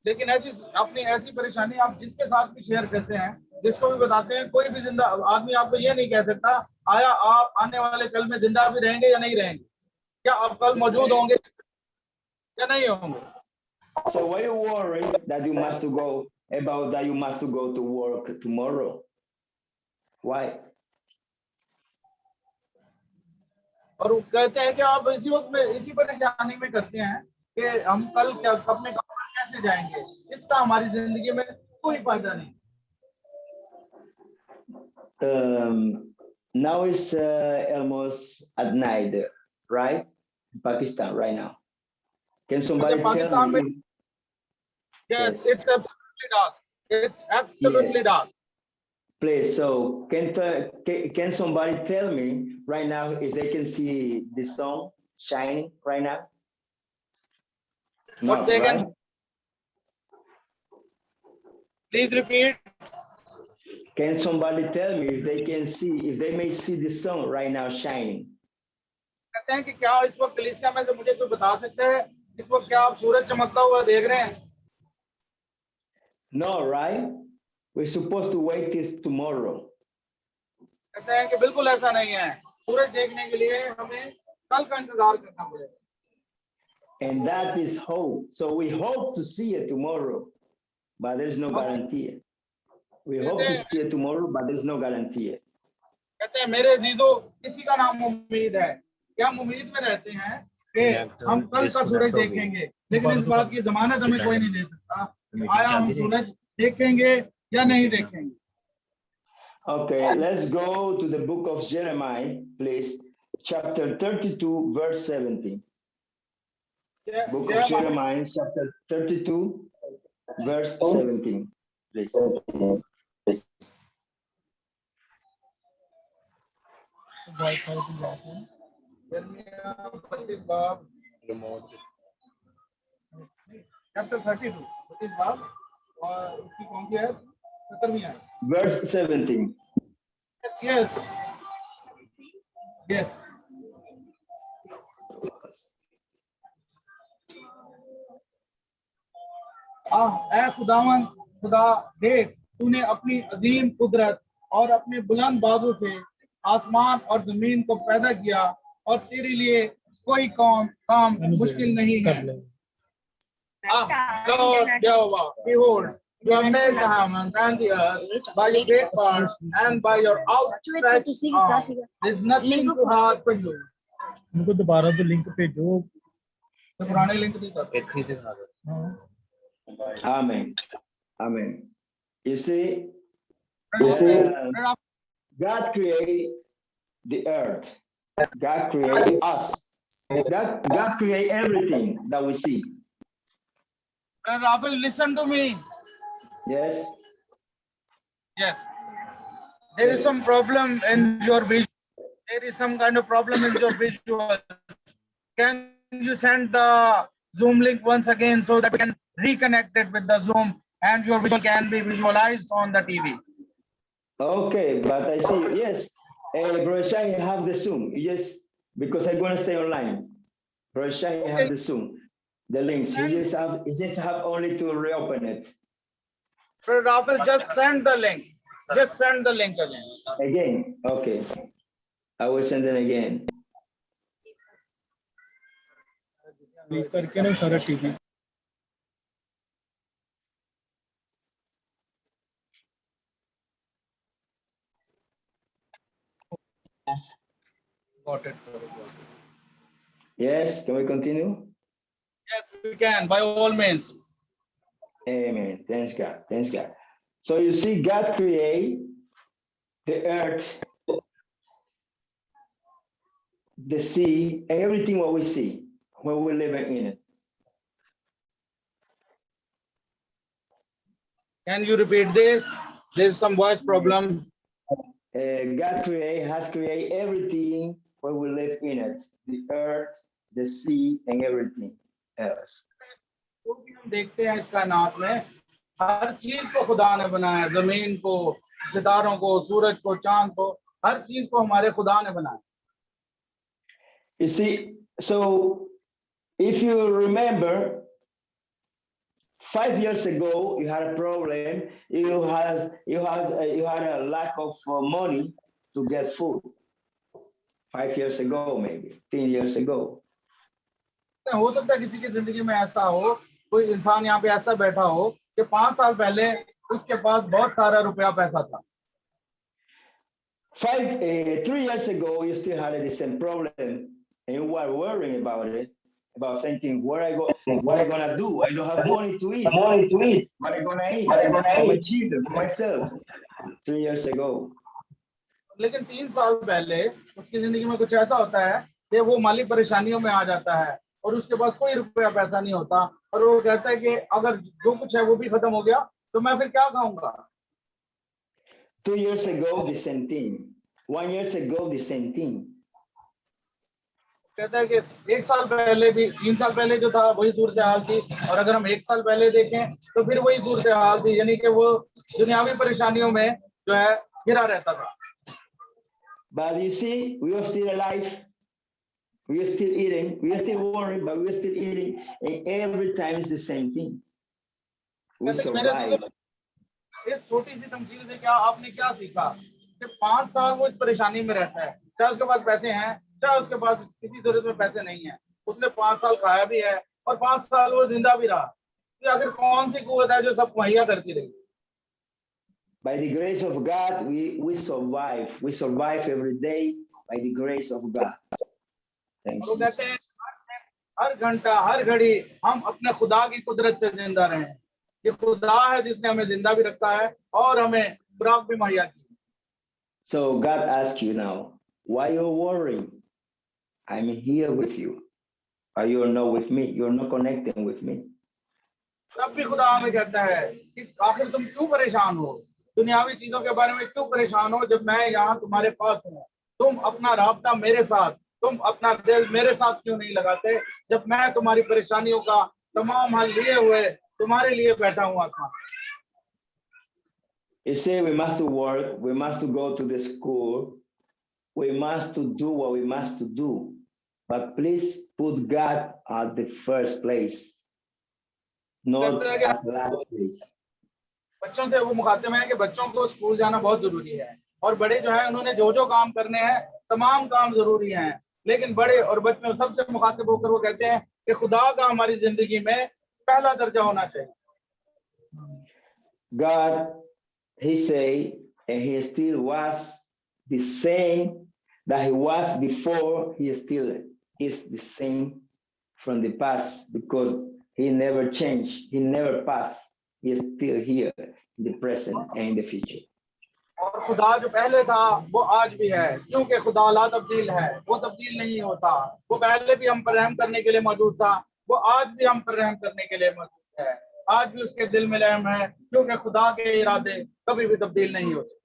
B: लेकिन अपनी ऐसी परेशानी आप जिसके साथ भी शेयर करते हैं, जिसको भी बताते हैं, कोई भी जिंदा आदमी आपको ये नहीं कह सकता आया आप आने वाले कल में जिंदा भी रहेंगे या नहीं रहेंगे, क्या आप कल मौजूद होंगे या नहीं होंगे।
F: So why you worry that you must to go about that you must to go to work tomorrow? Why?
B: और वो कहते हैं कि आप इसी वक्त में इसी परेशानी में करते हैं कि हम कल क्या अपने काम पर कैसे जाएंगे, इसका हमारी जिंदगी में कोई फायदा नहीं।
F: Now it's almost at night, right? In Pakistan right now. Can somebody tell
E: Pakistan
F: me?
E: में- Yes, it's absolutely dark. It's absolutely
F: Yes.
E: dark.
F: Please, so can somebody tell me right now if they can see the sun shining right now?
E: What
F: No,
E: they
F: right?
E: can please repeat.
F: Can somebody tell me if they can see, if they may see the sun right now shining?
E: कहते हैं कि क्या इस वक्त कलीसिया में से मुझे कोई बता सकते हैं इस वक्त क्या आप सूरज चमकता हुआ देख रहे हैं?
F: No, right? We're supposed to wait till tomorrow.
E: कहते हैं कि बिल्कुल ऐसा नहीं है, सूरज देखने के लिए हमें कल का इंतजार करना पड़ेगा।
F: And that is hope. So we hope to see it tomorrow, but there's no guarantee. We hope to see it tomorrow, but there's no guarantee.
E: कहते हैं मेरे अजीजों, इसी का नाम उम्मीद है कि हम उम्मीद में रहते हैं कि हम कल का सूरज देखेंगे, लेकिन इस बात की जमानत हमें कोई नहीं दे सकता कि आया हम सूरज देखेंगे या नहीं देखेंगे।
F: Okay, let's go to the book of Jeremiah, please. Chapter 32, verse 17. Book of Jeremiah, chapter 32, verse 17, please.
E: Chapter 32 25 बाब और उसकी कौन सी है 17वीं है।
F: Verse 17.
E: Yes. Yes. ऐ खुदावन खुदा देख, तूने अपनी अजीम कुदरत और अपने बुलंद बाजू से आसमान और जमीन को पैदा किया और तेरे लिए कोई काम मुश्किल नहीं है। Lord Jehovah, behold, you have made the heavens and the earth by your great power and by your outstretched arm. There is nothing too hard for you.
B: उनको दोबारा तो लिंक भेजो।
E: तो पुराने लिंक नहीं करते।
F: Amen. Amen. You see, God created the earth. God created us. God created everything that we see.
E: Rafael, listen to me.
F: Yes.
E: Yes. There is some problem in your vision. There is some kind of problem in your visual. Can you send the Zoom link once again so that we can reconnect it with the Zoom and your visual can be visualized on the TV?
F: Okay, but I see you. Yes. Brother Shai, you have the Zoom. You just, because I'm going to stay online. Brother Shai, you have the Zoom. The links. You just have only to reopen it.
E: Brother Rafael, just send the link. Just send the link again.
F: Again. Okay. I will send it again.
B: करके ना सारा TV.
E: Got it.
F: Yes. Can we continue?
E: Yes, we can, by all means.
F: Amen. Thanks God. Thanks God. So you see, God created the earth, the sea, everything what we see when we live in it.
E: Can you repeat this? There's some voice problem.
F: God has created everything when we live in it, the earth, the sea, and everything else.
E: जो भी हम देखते हैं इस कायनात में हर चीज को खुदा ने बनाया, जमीन को, सितारों को, सूरज को, चांद को, हर चीज को हमारे खुदा ने बनाया।
F: You see, so if you remember, 5 years ago you had a problem. You had a lack of money to get food. 5 years ago, maybe 10 years ago.
E: हो सकता है किसी की जिंदगी में ऐसा हो, कोई इंसान यहाँ पे ऐसा बैठा हो कि 5 साल पहले उसके पास बहुत सारा रुपया पैसा था।
F: 3 years ago, you still had the same problem, and you were worrying about it, about thinking where I go, what I'm gonna do. I don't have money to eat. What I'm gonna eat? For my children, for myself. 3 years ago.
E: लेकिन 3 साल पहले उसकी जिंदगी में कुछ ऐसा होता है कि वो माली परेशानियों में आ जाता है और उसके पास कोई रुपया पैसा नहीं होता और वो कहता है कि अगर जो कुछ है वो भी खत्म हो गया तो मैं फिर क्या खाऊंगा।
F: 2 years ago, the same thing. 1 year ago, the same thing.
E: कहता है कि 1 साल पहले भी, 3 साल पहले जो था वही सूरत हाल थी और अगर हम 1 साल पहले देखें तो फिर वही सूरत हाल थी, यानी कि वो दुनियावी परेशानियों में जो है घिरा रहता था।
F: But you see, we are still alive. We are still eating. We are still worried, but we are still eating. And every time it's the same thing. We
E: कहते हैं कि मेरे
F: survive.
E: इस छोटी सी तमसील से क्या आपने क्या सीखा कि 5 साल वो इस परेशानी में रहता है, चाहे उसके पास पैसे हैं चाहे उसके पास किसी जरूरत में पैसे नहीं है, उसने 5 साल खाया भी है और 5 साल वो जिंदा भी रहा। तो आखिर कौन सी कुव्वत है जो सब मुहैया करती रही?
F: By the grace of God, we survive. We survive every day by the grace of God. Thanks.
E: वो कहते हैं हर घंटा हर घड़ी हम अपने खुदा की कुदरत से जिंदा रहें। ये खुदा है जिसने हमें जिंदा भी रखा है और हमें खुराक भी मुहैया की।
F: So God asks you now, why you're worrying? I'm here with you. Are you not with me? You're not connecting with me.
E: तब भी खुदा हमें कहता है कि आखिर तुम क्यों परेशान हो, दुनियावी चीजों के बारे में क्यों परेशान हो जब मैं यहाँ तुम्हारे पास हूँ। तुम अपना राब्ता मेरे साथ, तुम अपना दिल मेरे साथ क्यों नहीं लगाते जब मैं तुम्हारी परेशानियों का तमाम हल लिए हुए तुम्हारे लिए बैठा हूँ आसमान।
F: You say we must work, we must go to the school, we must do what we must do, but please put God at the first place, not as last place.
E: बच्चों से वो मुखातिब है कि बच्चों को स्कूल जाना बहुत जरूरी है और बड़े जो है उन्होंने जो काम करने हैं तमाम काम जरूरी हैं, लेकिन बड़े और बच्चों सबसे मुखातिब होकर वो कहते हैं कि खुदा का हमारी जिंदगी में पहला दर्जा होना चाहिए।
F: God, he said, and he still was the same that he was before, he still is the same from the past because he never changed, he never passed, he is still here in the present and in the future.
E: और खुदा जो पहले था वो आज भी है, क्योंकि खुदा ला तब्दील है, वो तब्दील नहीं होता। वो पहले भी हम पर रहम करने के लिए मौजूद था, वो आज भी हम पर रहम करने के लिए मौजूद है। आज भी उसके दिल में रहम है, क्योंकि खुदा के इरादे कभी भी तब्दील नहीं होते।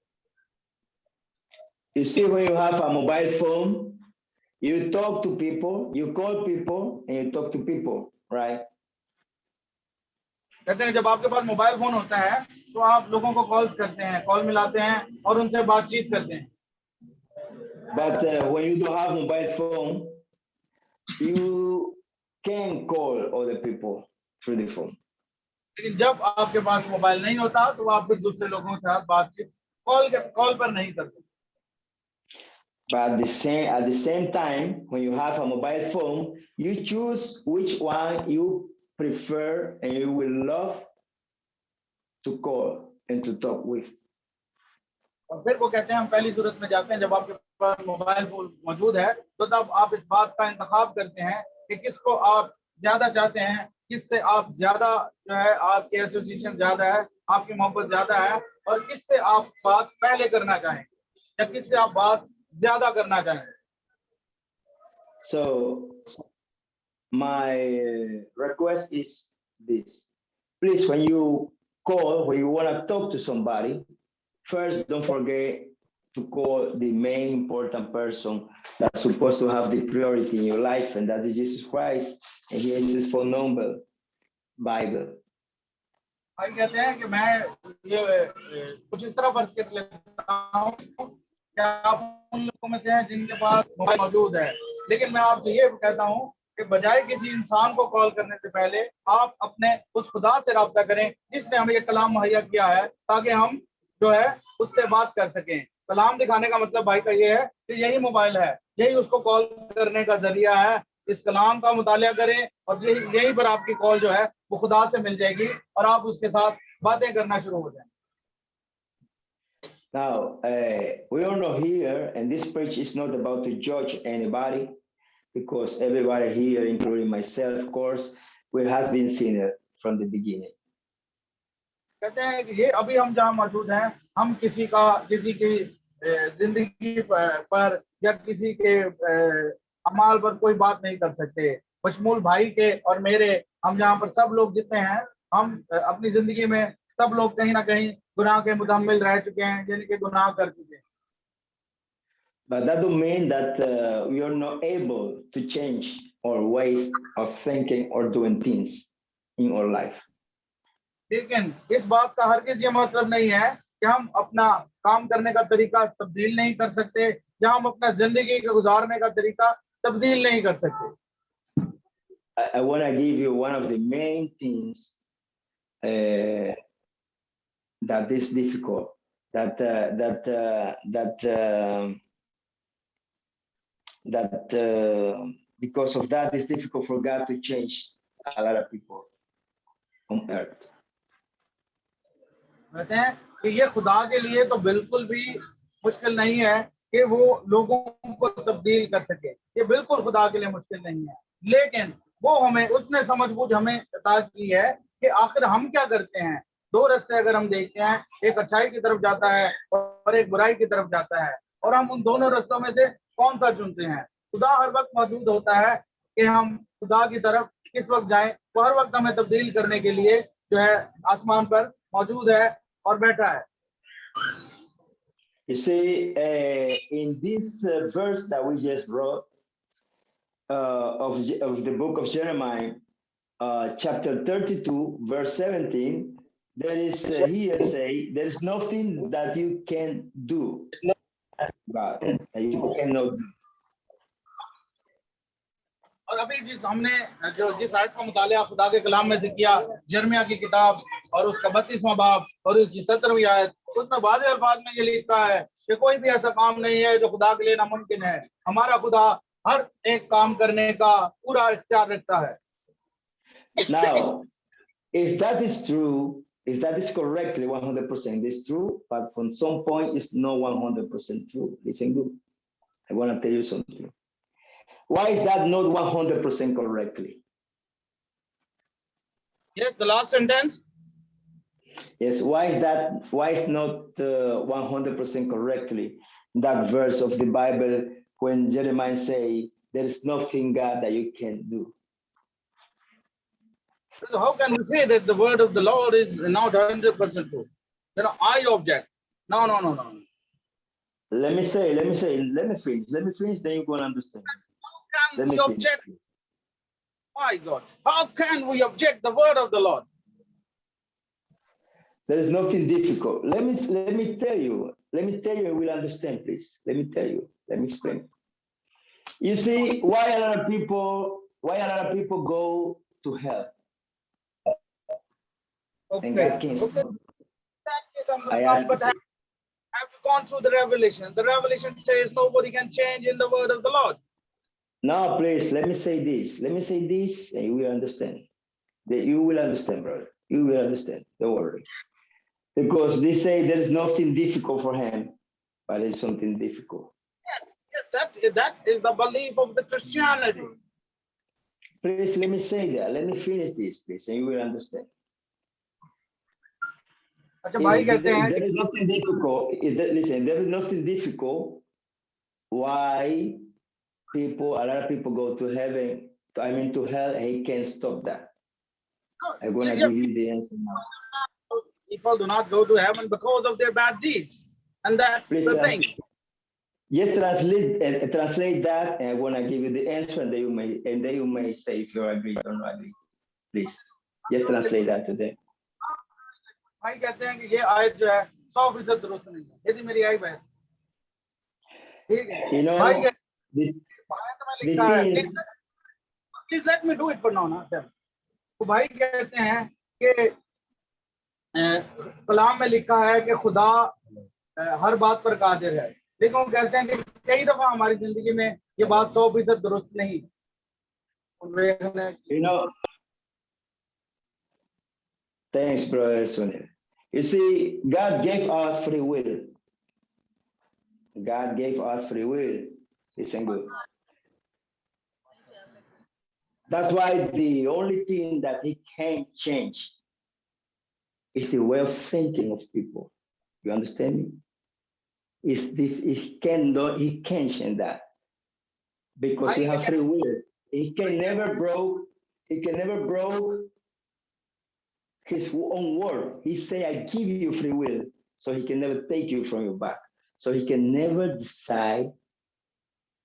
F: You see, when you have a mobile phone, you talk to people, you call people, and you talk to people, right?
E: कहते हैं जब आपके पास मोबाइल फोन होता है तो आप लोगों को कॉल्स करते हैं, कॉल मिलाते हैं और उनसे बातचीत करते हैं।
F: But when you don't have mobile phone, you can call other people through the phone.
E: लेकिन जब आपके पास मोबाइल नहीं होता तो आप फिर दूसरे लोगों के साथ बातचीत कॉल पर नहीं करते।
F: But at the same time, when you have a mobile phone, you choose which one you prefer and you will love to call and to talk with.
E: और फिर वो कहते हैं हम पहली सूरत में जाते हैं जब आपके पास मोबाइल फोन मौजूद है तो तब आप इस बात का इंतखाब करते हैं कि किसको आप ज्यादा चाहते हैं, किससे आप ज्यादा जो है आपकी एसोसिएशन ज्यादा है, आपकी मोहब्बत ज्यादा है और किससे आप बात पहले करना चाहें या किससे आप बात ज्यादा करना चाहें।
F: So my request is this. Please, when you call, when you want to talk to somebody, first don't forget to call the main important person that's supposed to have the priority in your life, and that is Jesus Christ. And here is his phone number, Bible.
E: भाई कहते हैं कि मैं ये कुछ इस तरह फर्ज कर लेता हूँ कि आप उन लोगों में से हैं जिनके पास मोबाइल मौजूद है, लेकिन मैं आपसे ये कहता हूँ कि बजाय किसी इंसान को कॉल करने से पहले आप अपने उस खुदा से राब्ता करें जिसने हमें ये कलाम मुहैया किया है ताकि हम जो है उससे बात कर सकें। कलाम दिखाने का मतलब भाई का ये है कि यही मोबाइल है, यही उसको कॉल करने का जरिया है। इस कलाम का मुतालिया करें और यही पर आपकी कॉल जो है वो खुदा से मिल जाएगी और आप उसके साथ बातें करना शुरू हो जाएं।
F: Now, we are not here, and this preach is not about to judge anybody, because everybody here, including myself, of course, we has been sinner from the beginning.
E: कहते हैं कि ये अभी हम जहाँ मौजूद हैं हम किसी की
G: जिंदगी पर या किसी के अमाल पर कोई बात नहीं कर सकते। बशमूल भाई के और मेरे, हम यहाँ पर सब लोग जितने हैं, हम अपनी जिंदगी में सब लोग कहीं ना कहीं गुनाह के मुतहम्मिल रह चुके हैं, यानी कि गुनाह कर चुके हैं।
F: But that don't mean that we are not able to change our ways of thinking or doing things in our life.
G: लेकिन इस बात का हरगिज ये मतलब नहीं है कि हम अपना काम करने का तरीका तब्दील नहीं कर सकते, या हम अपना जिंदगी का गुजारने का तरीका तब्दील नहीं कर सकते।
F: I want to give you one of the main things that is difficult, because of that, it's difficult for God to change a lot of people on earth.
G: कहते हैं कि ये खुदा के लिए तो बिल्कुल भी मुश्किल नहीं है कि वो लोगों को तब्दील कर सके, ये बिल्कुल खुदा के लिए मुश्किल नहीं है। लेकिन वो हमें, उसने समझबूझ हमें अता की है कि आखिर हम क्या करते हैं। दो रास्ते अगर हम देखते हैं, एक अच्छाई की तरफ जाता है और एक बुराई की तरफ जाता है, और हम उन दोनों रास्तों में से कौन सा चुनते हैं। खुदा हर वक्त मौजूद होता है कि हम खुदा की तरफ किस वक्त जाएं। वो हर वक्त हमें तब्दील करने के लिए जो है आसमान पर मौजूद है और बैठा है।
F: You see, in this verse that we just wrote of the book of Jeremiah, chapter 32, verse 17, there is here say, there is nothing that you can do, God, that you cannot do.
G: और अभी जिस आयत का मुतालिया खुदा के कलाम में से किया, यिर्मयाह की किताब और उसका 32वां बाब और उसकी 17वीं आयत, उसमें वाज़ेह अल्फाज में ये लिखा है कि कोई भी ऐसा काम नहीं है जो खुदा के लिए नामुमकिन है। हमारा खुदा हर एक काम करने का पूरा इख्तियार रखता है।
F: Now, if that is true, if that is correctly 100% is true, but from some point it's not 100% true. Listen good. I want to tell you something. Why is that not 100% correctly?
G: Yes, the last sentence.
F: Yes, why is that? Why is not 100% correctly that verse of the Bible when Jeremiah say there is nothing, God, that you can do?
G: How can we say that the word of the Lord is not 100% true? I object. No.
F: Let me finish, then you're going to understand.
G: How can we object? My God, how can we object the word of the Lord?
F: There is nothing difficult. Let me tell you, you will understand, please. Let me explain. You see, why a lot of people go to hell?
G: Okay.
F: And God can't stop. I ask
G: But have you gone through the revelation? The revelation says nobody can change in the word of the Lord.
F: Now, please, let me say this, and you will understand. You will understand, brother. You will understand. Don't worry. Because they say there is nothing difficult for him, but it's something difficult.
G: Yes, that is the belief of the Christianity.
F: Please, let me say that. Let me finish this, please, and you will understand. There is nothing difficult. Listen, there is nothing difficult. Why a lot of people go to heaven, to hell, he can't stop that. I'm going to give you the answer now.
G: People do not go to heaven because of their bad deeds. And that's the thing.
F: Just translate that, and I want to give you the answer, and then you may say if you agree or not agree. Please, just translate that today.
G: भाई कहते हैं कि ये आयत जो है 100% दुरुस्त नहीं है। यदि मेरी आई बहस ठीक है भाई आयत में लिखा है, please let me do it for now ना। तो भाई कहते हैं कि कलाम में लिखा है कि खुदा हर बात पर कादिर है, लेकिन वो कहते हैं कि कई दफा हमारी जिंदगी में ये बात 100% दुरुस्त नहीं।
F: Thanks, brother Sunil. You see, God gave us free will. God gave us free will. Listen good. That's why the only thing that he can't change is the way of thinking of people. You understand me? he can't change that because we have free will. He can never broke his own word. He say, I give you free will, so he can never take you from your back. So he can never decide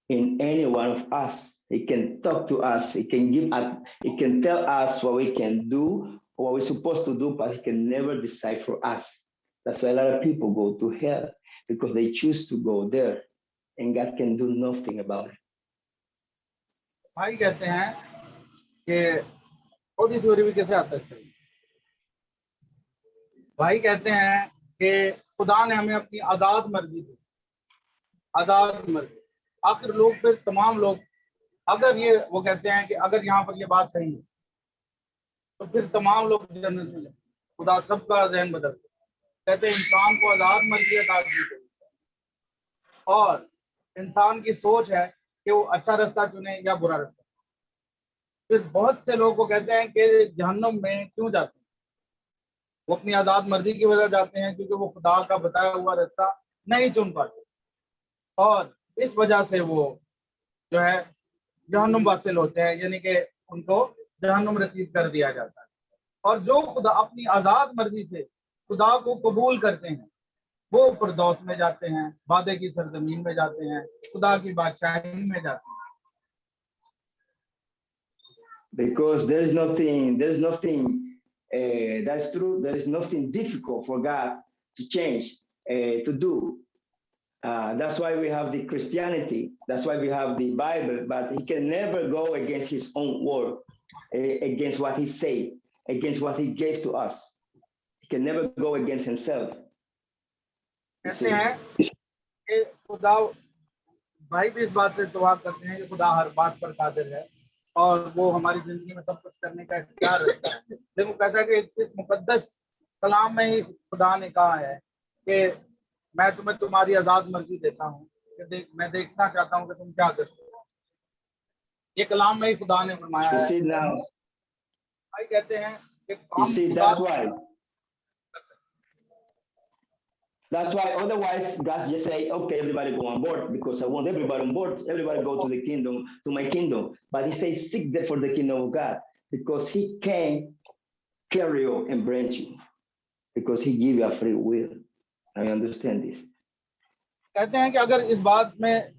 F: in any one of us. He can talk to us. He can tell us what we can do, what we're supposed to do, but he can never decide for us. That's why a lot of people go to hell, because they choose to go there, and God can do nothing about it.
G: भाई कहते हैं कि खुदी theory भी कैसे आता है। भाई कहते हैं कि खुदा ने हमें अपनी आजाद मर्जी दी, आजाद मर्जी। आखिर लोग, फिर तमाम लोग, अगर ये वो कहते हैं कि अगर यहाँ पर ये बात सही है तो फिर तमाम लोग जन्नत में जाए। खुदा सबका ज़हन बदल कहते हैं इंसान को आजाद मर्जी अता की गई और इंसान की सोच है कि वो अच्छा रास्ता चुने या बुरा रास्ता। फिर बहुत से लोग को कहते हैं कि जहन्नुम में क्यों जाते हैं, वो अपनी आजाद मर्जी की वजह जाते हैं क्योंकि वो खुदा का बताया हुआ रास्ता नहीं चुन पाते और इस वजह से वो जो है जहन्नुम वासिल होते हैं, यानी कि उनको जहन्नुम रसीद कर दिया जाता है। और जो खुदा अपनी आजाद मर्जी से खुदा को कबूल करते हैं वो फिरदौस में जाते हैं, वादे की सरजमीन में जाते हैं, खुदा की बादशाही में जाते हैं।
F: Because there's nothing that's true. There is nothing difficult for God to change, to do. That's why we have the Christianity. That's why we have the Bible. But he can never go against his own word, against what he said, against what he gave to us. He can never go against himself.
G: कहते हैं कि खुदा, भाई भी इस बात से दुआ करते हैं कि खुदा हर बात पर कादिर है और वो हमारी जिंदगी में सब कुछ करने का इख्तियार रखता है। लेकिन वो कहता है कि इस मुकद्दस कलाम में ही खुदा ने कहा है कि मैं तुम्हें तुम्हारी आजाद मर्जी देता हूँ कि मैं देखना चाहता हूँ कि तुम क्या करते हो। ये कलाम में ही खुदा ने फरमाया है। भाई कहते हैं कि
F: That's why otherwise God just say, okay, everybody go on board because I want everybody on board. Everybody go to the kingdom, to my kingdom. But he says, seek for the kingdom of God because he can carry you and branch you because he give you a free will. I understand this.
G: कहते हैं कि अगर इस बात में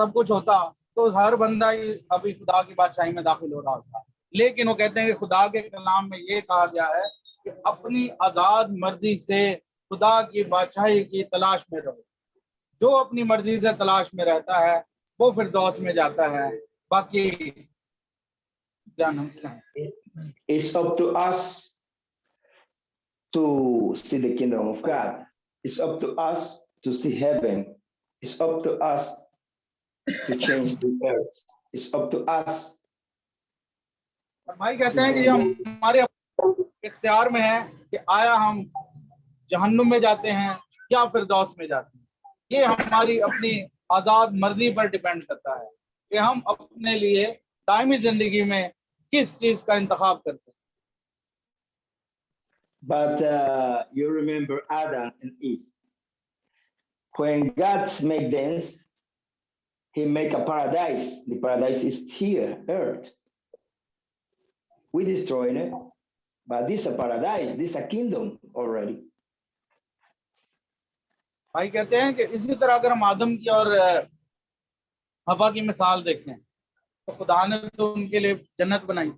G: सब कुछ होता तो हर बंदा ही अभी खुदा की बादशाही में दाखिल हो रहा होता। लेकिन वो कहते हैं कि खुदा के कलाम में ये कहा गया है कि अपनी आजाद मर्जी से खुदा की बादशाही की तलाश में रहो। जो अपनी मर्जी से तलाश में रहता है वो फिरदौस में जाता है। बाकी
F: it's up to us to see the kingdom of God. It's up to us to see heaven. It's up to us to change the earth. It's up to us.
G: भाई कहते हैं कि हमारे इख्तियार में है कि आया हम जहन्नुम में जाते हैं या फिरदौस में जाते हैं। ये हमारी अपनी आजाद मर्जी पर डिपेंड करता है कि हम अपने लिए दायमी जिंदगी में किस चीज का इंतखाब करते हैं।
F: But you remember Adam and Eve. When God made them, he made a paradise. The paradise is here, earth. We destroyed it, but this is a paradise, this is a kingdom already.
G: भाई कहते हैं कि इसी तरह अगर हम आदम की और हवा की मिसाल देखें तो खुदा ने तो उनके लिए जन्नत बनाई।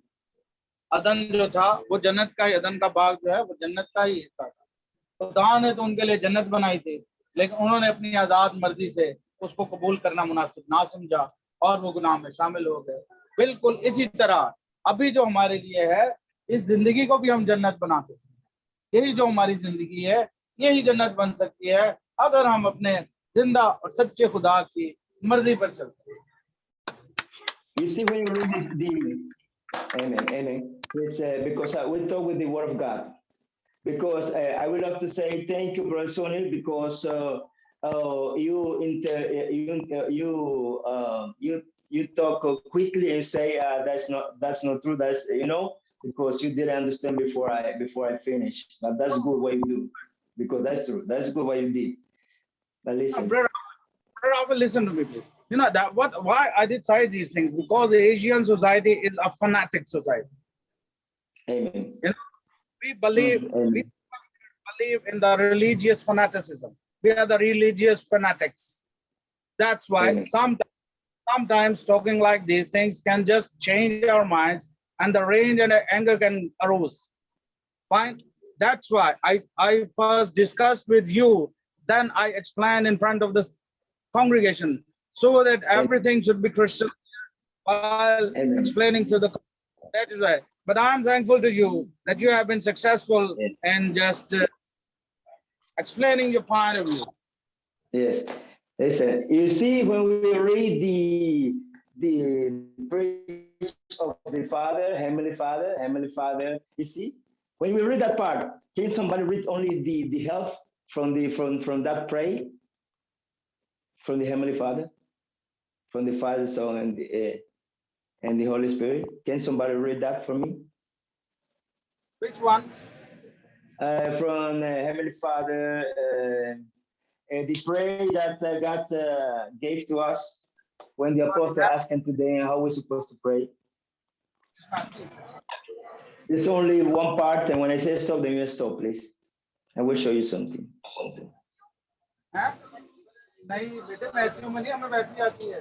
G: अदन जो था वो जन्नत का ही, अदन का बाग जो है वो जन्नत का ही हिस्सा था। खुदा ने तो उनके लिए जन्नत बनाई थी, लेकिन उन्होंने अपनी आजाद मर्जी से उसको कबूल करना मुनासिब ना समझा और वो गुनाह में शामिल हो गए। बिल्कुल इसी तरह अभी जो हमारे लिए है, इस जिंदगी को भी हम जन्नत बना सकते हैं। यही जो हमारी जिंदगी है, यही जन्नत बन सकती है अगर हम अपने जिंदा और सच्चे खुदा की मर्जी पर चलते हैं।
F: You see, when you read this, amen. It's, because we talk with the word of God. Because I would love to say thank you, Brother Sonny, because you talk quickly and say that's not true. That's because you didn't understand before I finish. But that's good what you do, because that's true. That's good what you did. But listen.
G: Brother Rafa, listen to me, please. You know that why I did say these things, because the Asian society is a fanatic society.
F: Amen.
G: You know, we believe
F: Amen.
G: we believe in the religious fanaticism. We are the religious fanatics. That's why
F: Amen.
G: sometimes talking like these things can just change our minds, and the rage and anger can arise. Fine. That's why I first discussed with you, then I explained in front of the congregation, so that everything should be crystal while
F: Amen.
G: explaining to the. That is why. But I'm thankful to you that you have been successful in just explaining your point of view.
F: Yes. Listen, you see, when we read the praise of the Father, Heavenly Father, you see, when we read that part, can somebody read only the health from that prayer? From the Heavenly Father, from the Father, Son, and the Holy Spirit. Can somebody read that for me?
G: Which one?
F: From Heavenly Father, the prayer that God gave to us when the apostle asked him today how we're supposed to pray. It's only one part, and when I say stop, then you stop, please. I will show you something.
G: Huh? नहीं बेटे वैसी उम्र नहीं हमें वैसी आती है.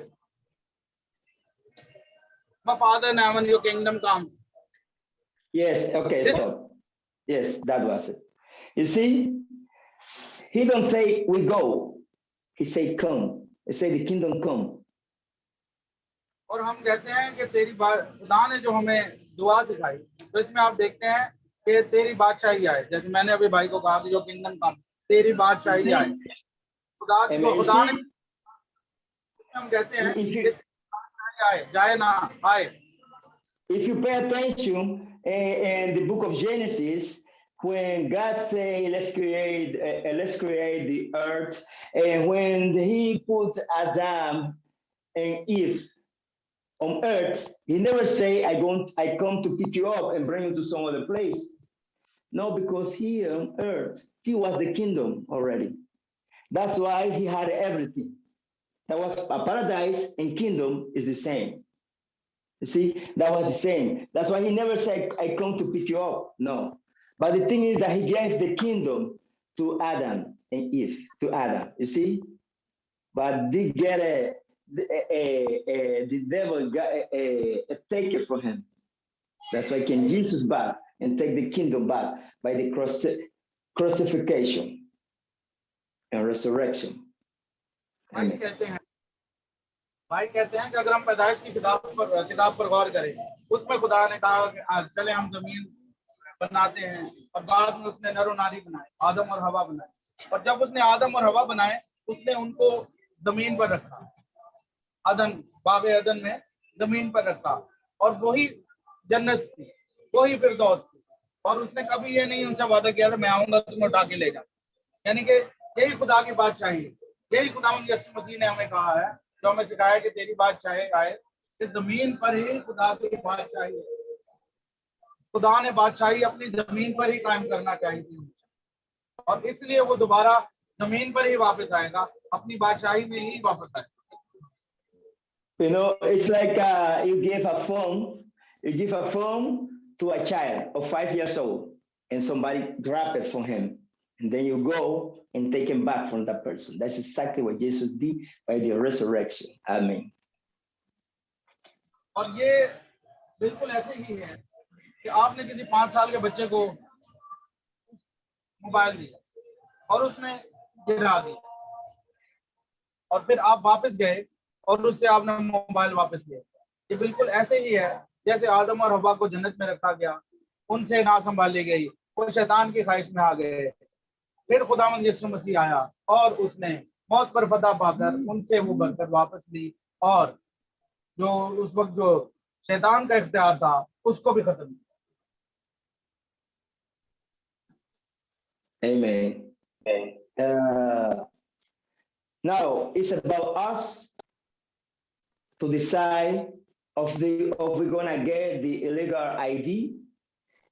G: My Father, now in your kingdom come.
F: Yes, okay, stop. Yes, that was it. You see, he don't say we go. He say come. He say the kingdom come.
G: और हम कहते हैं कि तेरी बात, खुदा ने जो हमें दुआ सिखाई, तो इसमें आप देखते हैं कि तेरी बादशाही आए. जैसे मैंने अभी भाई को कहा कि जो किंगडम कम, तेरी बादशाही आए. खुदा ने हम कहते हैं कि आए, जाए ना आए.
F: If you pay attention in the book of Genesis, when God say let's create the earth, and when he put Adam and Eve on earth, he never say I come to pick you up and bring you to some other place. No, because here on earth, he was the kingdom already. That's why he had everything. That was a paradise, and kingdom is the same. You see, that was the same. That's why he never said, I come to pick you up. No. But the thing is that he gave the kingdom to Adam and Eve, to Adam, you see? But they get the devil got take it from him. That's why came Jesus back and take the kingdom back by the crucifixion and resurrection. Amen.
G: भाई कहते हैं कि अगर हम पैदाइश की किताब पर गौर करें, उसमें खुदा ने कहा कि चले हम जमीन बनाते हैं, और बाद में उसने नर और नारी बनाए, आदम और हवा बनाए. और जब उसने आदम और हवा बनाए, उसने उनको जमीन पर रखा, बागे अदन में जमीन पर रखा, और वही जन्नत थी, वही फिरदौस थी. और उसने कभी ये नहीं उनसे वादा किया था मैं आऊंगा तुम्हें उठा के ले जा. यानी कि यही खुदा की बादशाही, यही खुदा यीशु मसीह ने हमें कहा है, जो हमें सिखाया कि तेरी बादशाही आए, कि जमीन पर ही खुदा की बादशाही है. खुदा ने बादशाही अपनी जमीन पर ही कायम करना चाहिए थी, और इसलिए वो दोबारा जमीन पर ही वापस आएगा, अपनी बादशाही में ही वापस आएगा.
F: You know, it's like you give a phone to a child of 5 years old, and somebody grab it from him, and then you go and take him back from that person. That's exactly what Jesus did by the resurrection. Amen.
G: और ये बिल्कुल ऐसे ही है कि आपने किसी 5 साल के बच्चे को मोबाइल दिया और उसने गिरा दिया, और फिर आप वापस गए और उससे आपने मोबाइल वापस लिया. ये बिल्कुल ऐसे ही है जैसे आदम और हवा को जन्नत में रखा गया, उनसे ना संभाली गई, वो शैतान की ख्वाहिश में आ गए. फिर खुदावंद यीशु मसीह आया और उसने मौत पर फतह पाकर उनसे वो बरकत वापस ली, और जो उस वक्त जो शैतान का इख्तियार था उसको भी खत्म किया.
F: Amen. Now it's about us to decide if we're gonna get the illegal ID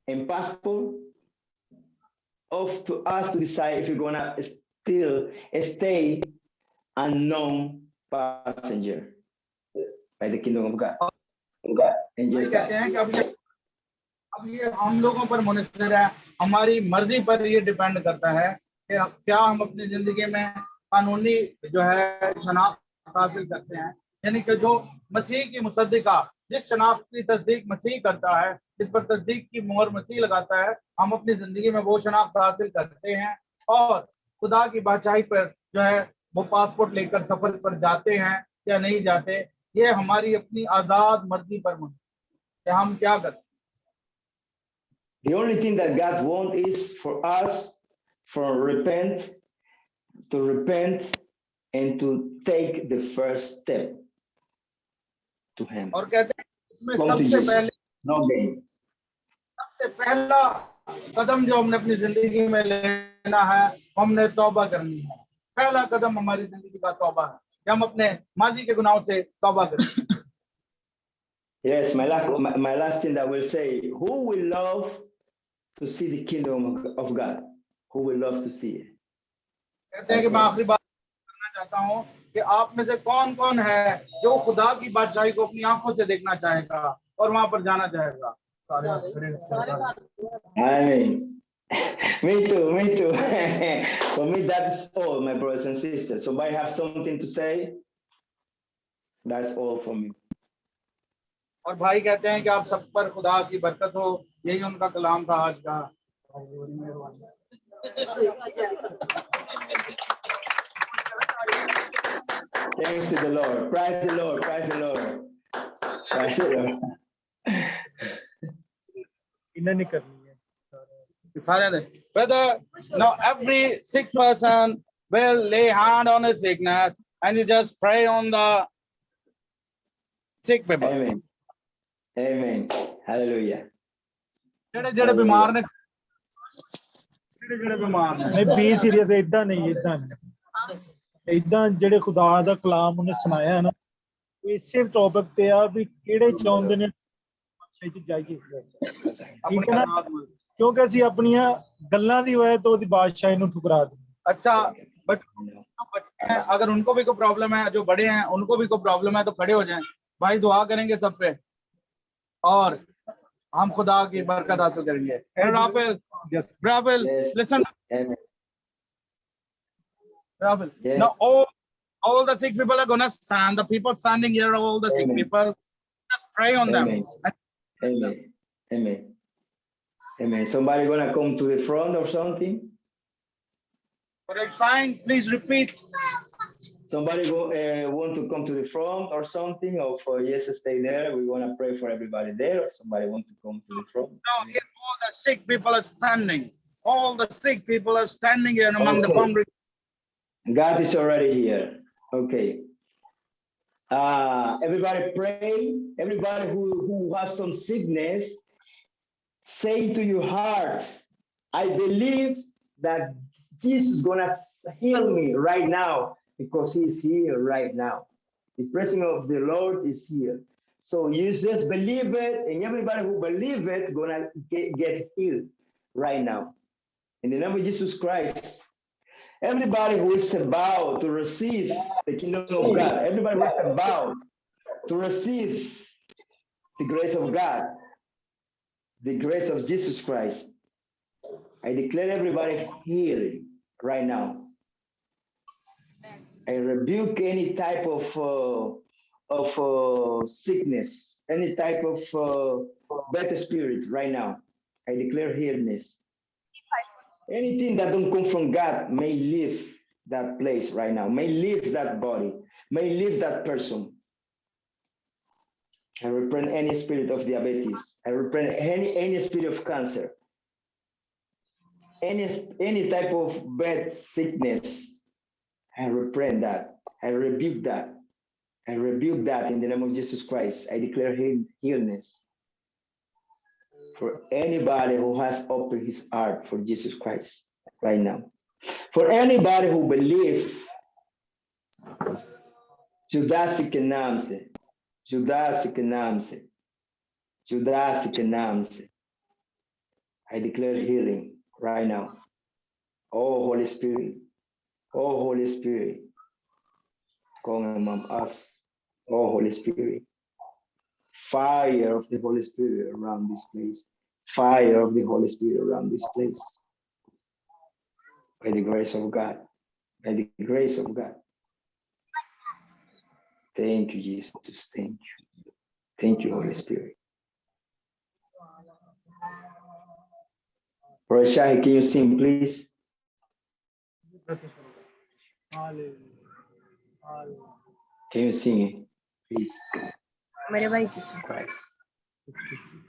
F: and passport, of to us to decide if we're gonna still stay unknown passenger by the kingdom of God. And
G: भाई
F: just
G: कहते
F: that.
G: हैं कि अब ये हम लोगों पर मुनसर है, हमारी मर्जी पर ये डिपेंड करता है कि क्या हम अपनी जिंदगी में कानूनी जो है शनाख्त हासिल करते हैं, यानी कि जो मसीह की मुसद्दिका, जिस शनाख्त की तस्दीक मसीह करता है, जिस पर तस्दीक की मोहर मसीह लगाता है, हम अपनी जिंदगी में वो शनाख्त हासिल करते हैं और खुदा की बादशाही पर जो है वो पासपोर्ट लेकर सफर पर जाते हैं या नहीं जाते, ये हमारी अपनी आजाद मर्जी पर मुनसर है कि हम क्या करते हैं।
F: The only thing that God wants is for us to repent and to take the first step to Him.
G: और कहते हैं इसमें
F: Come to
G: सबसे
F: Jesus.
G: पहले
F: No gain.
G: सबसे पहला कदम जो हमने अपनी जिंदगी में लेना है, हमने तौबा करनी है। पहला कदम हमारी जिंदगी का तौबा है कि हम अपने माजी के गुनाहों से तौबा करें।
F: Yes, my last thing that will say, who will love to see the kingdom of God? Who will love to see it?
G: कहते हैं कि मैं आखिरी बात करना चाहता हूँ कि आप में से कौन कौन है जो खुदा की बादशाही को अपनी आंखों से देखना चाहेगा और वहां पर जाना चाहेगा।
F: I mean, me too. For me, that's all, my brothers and sisters. Somebody have something to say? That's all for me.
G: और भाई कहते हैं कि आप सब पर खुदा की बरकत हो, यही उनका कलाम था आज का।
F: Thanks to the Lord. Praise the Lord. Praise the Lord. Praise the Lord.
B: इन्हें नहीं करनी है।
G: Brother, now every sick person will lay hand on a sickness and you just pray on the sick people.
F: Amen. Amen. Hallelujah.
G: ਜਿਹੜੇ ਜਿਹੜੇ ਬਿਮਾਰ ਨੇ, ਜਿਹੜੇ ਬਿਮਾਰ ਨੇ,
B: नहीं बी सीरियस इदा नहीं इदा ਜਿਹੜੇ खुदा ਦਾ ਕਲਾਮ ਉਹਨੇ ਸੁਣਾਇਆ ਨਾ, ਇਸੇ ਟੌਪਿਕ ਤੇ ਆ ਵੀ ਕਿਹੜੇ ਚਾਹੁੰਦੇ ਨੇ ਬਾਦਸ਼ਾਹੀ ਚ ਜਾਈਏ, ਠੀਕ ਹੈ ਨਾ, ਕਿਉਂਕਿ ਅਸੀਂ ਆਪਣੀਆਂ ਗੱਲਾਂ ਦੀ ਵਜ੍ਹਾ ਤੋਂ ਉਹਦੀ ਬਾਦਸ਼ਾਹੀ ਨੂੰ ਠੁਕਰਾ ਦਿੰਦੇ।
G: अच्छा बच्चे हैं, अगर उनको भी कोई प्रॉब्लम है, जो बड़े हैं उनको भी कोई प्रॉब्लम है तो खड़े हो जाएं भाई, दुआ करेंगे सब पे और हम खुदा की बरकत हासिल करेंगे। Rafael, Rafael,
F: Yes.
G: listen,
F: Amen.
G: Rafael.
F: Yes.
G: Now all the sick people are gonna stand. The people standing here, all the sick
F: Amen.
G: people, just pray on
F: Amen.
G: them.
F: Amen. Amen. Amen. Somebody gonna come to the front or something?
G: For a sign, please repeat.
F: Somebody want to come to the front or something, or for yes, stay there. We want to pray for everybody there, or somebody want to come to the front.
G: Now here all the sick people are standing. All the sick people are standing here among the
F: Okay.
G: congregation.
F: God is already here. Okay. Everybody pray. Everybody who has some sickness, say to your heart, I believe that Jesus is gonna heal me right now, because He's here right now. The presence of the Lord is here. So you just believe it, and everybody who believe it gonna get healed right now. In the name of Jesus Christ. Everybody who is about to receive the kingdom of God, everybody who is about to receive the grace of God, the grace of Jesus Christ, I declare everybody healed right now. I rebuke any type of sickness, any type of bad spirit right now. I declare healness. Anything that don't come from God may leave that place right now, may leave that body, may leave that person. I reprint any spirit of diabetes. I reprint any spirit of cancer. Any type of bad sickness. I reprint that. I rebuke that. I rebuke that in the name of Jesus Christ. I declare healness for anybody who has opened his heart for Jesus Christ right now. For anybody who believes, Judas Ikenamse, Judas Ikenamse, Judas Ikenamse. I declare healing right now. Oh, Holy Spirit, oh, Holy Spirit, come among us, oh Holy Spirit. Fire of the Holy Spirit around this place. Fire of the Holy Spirit around this place. By the grace of God. By the grace of God. Thank you, Jesus. Thank you. Thank you, Holy Spirit. Brother Shai, can you sing, please?
B: Hallelujah. Hallelujah.
F: Can you sing it, please?
C: मेरे भाई किसी
F: Christ.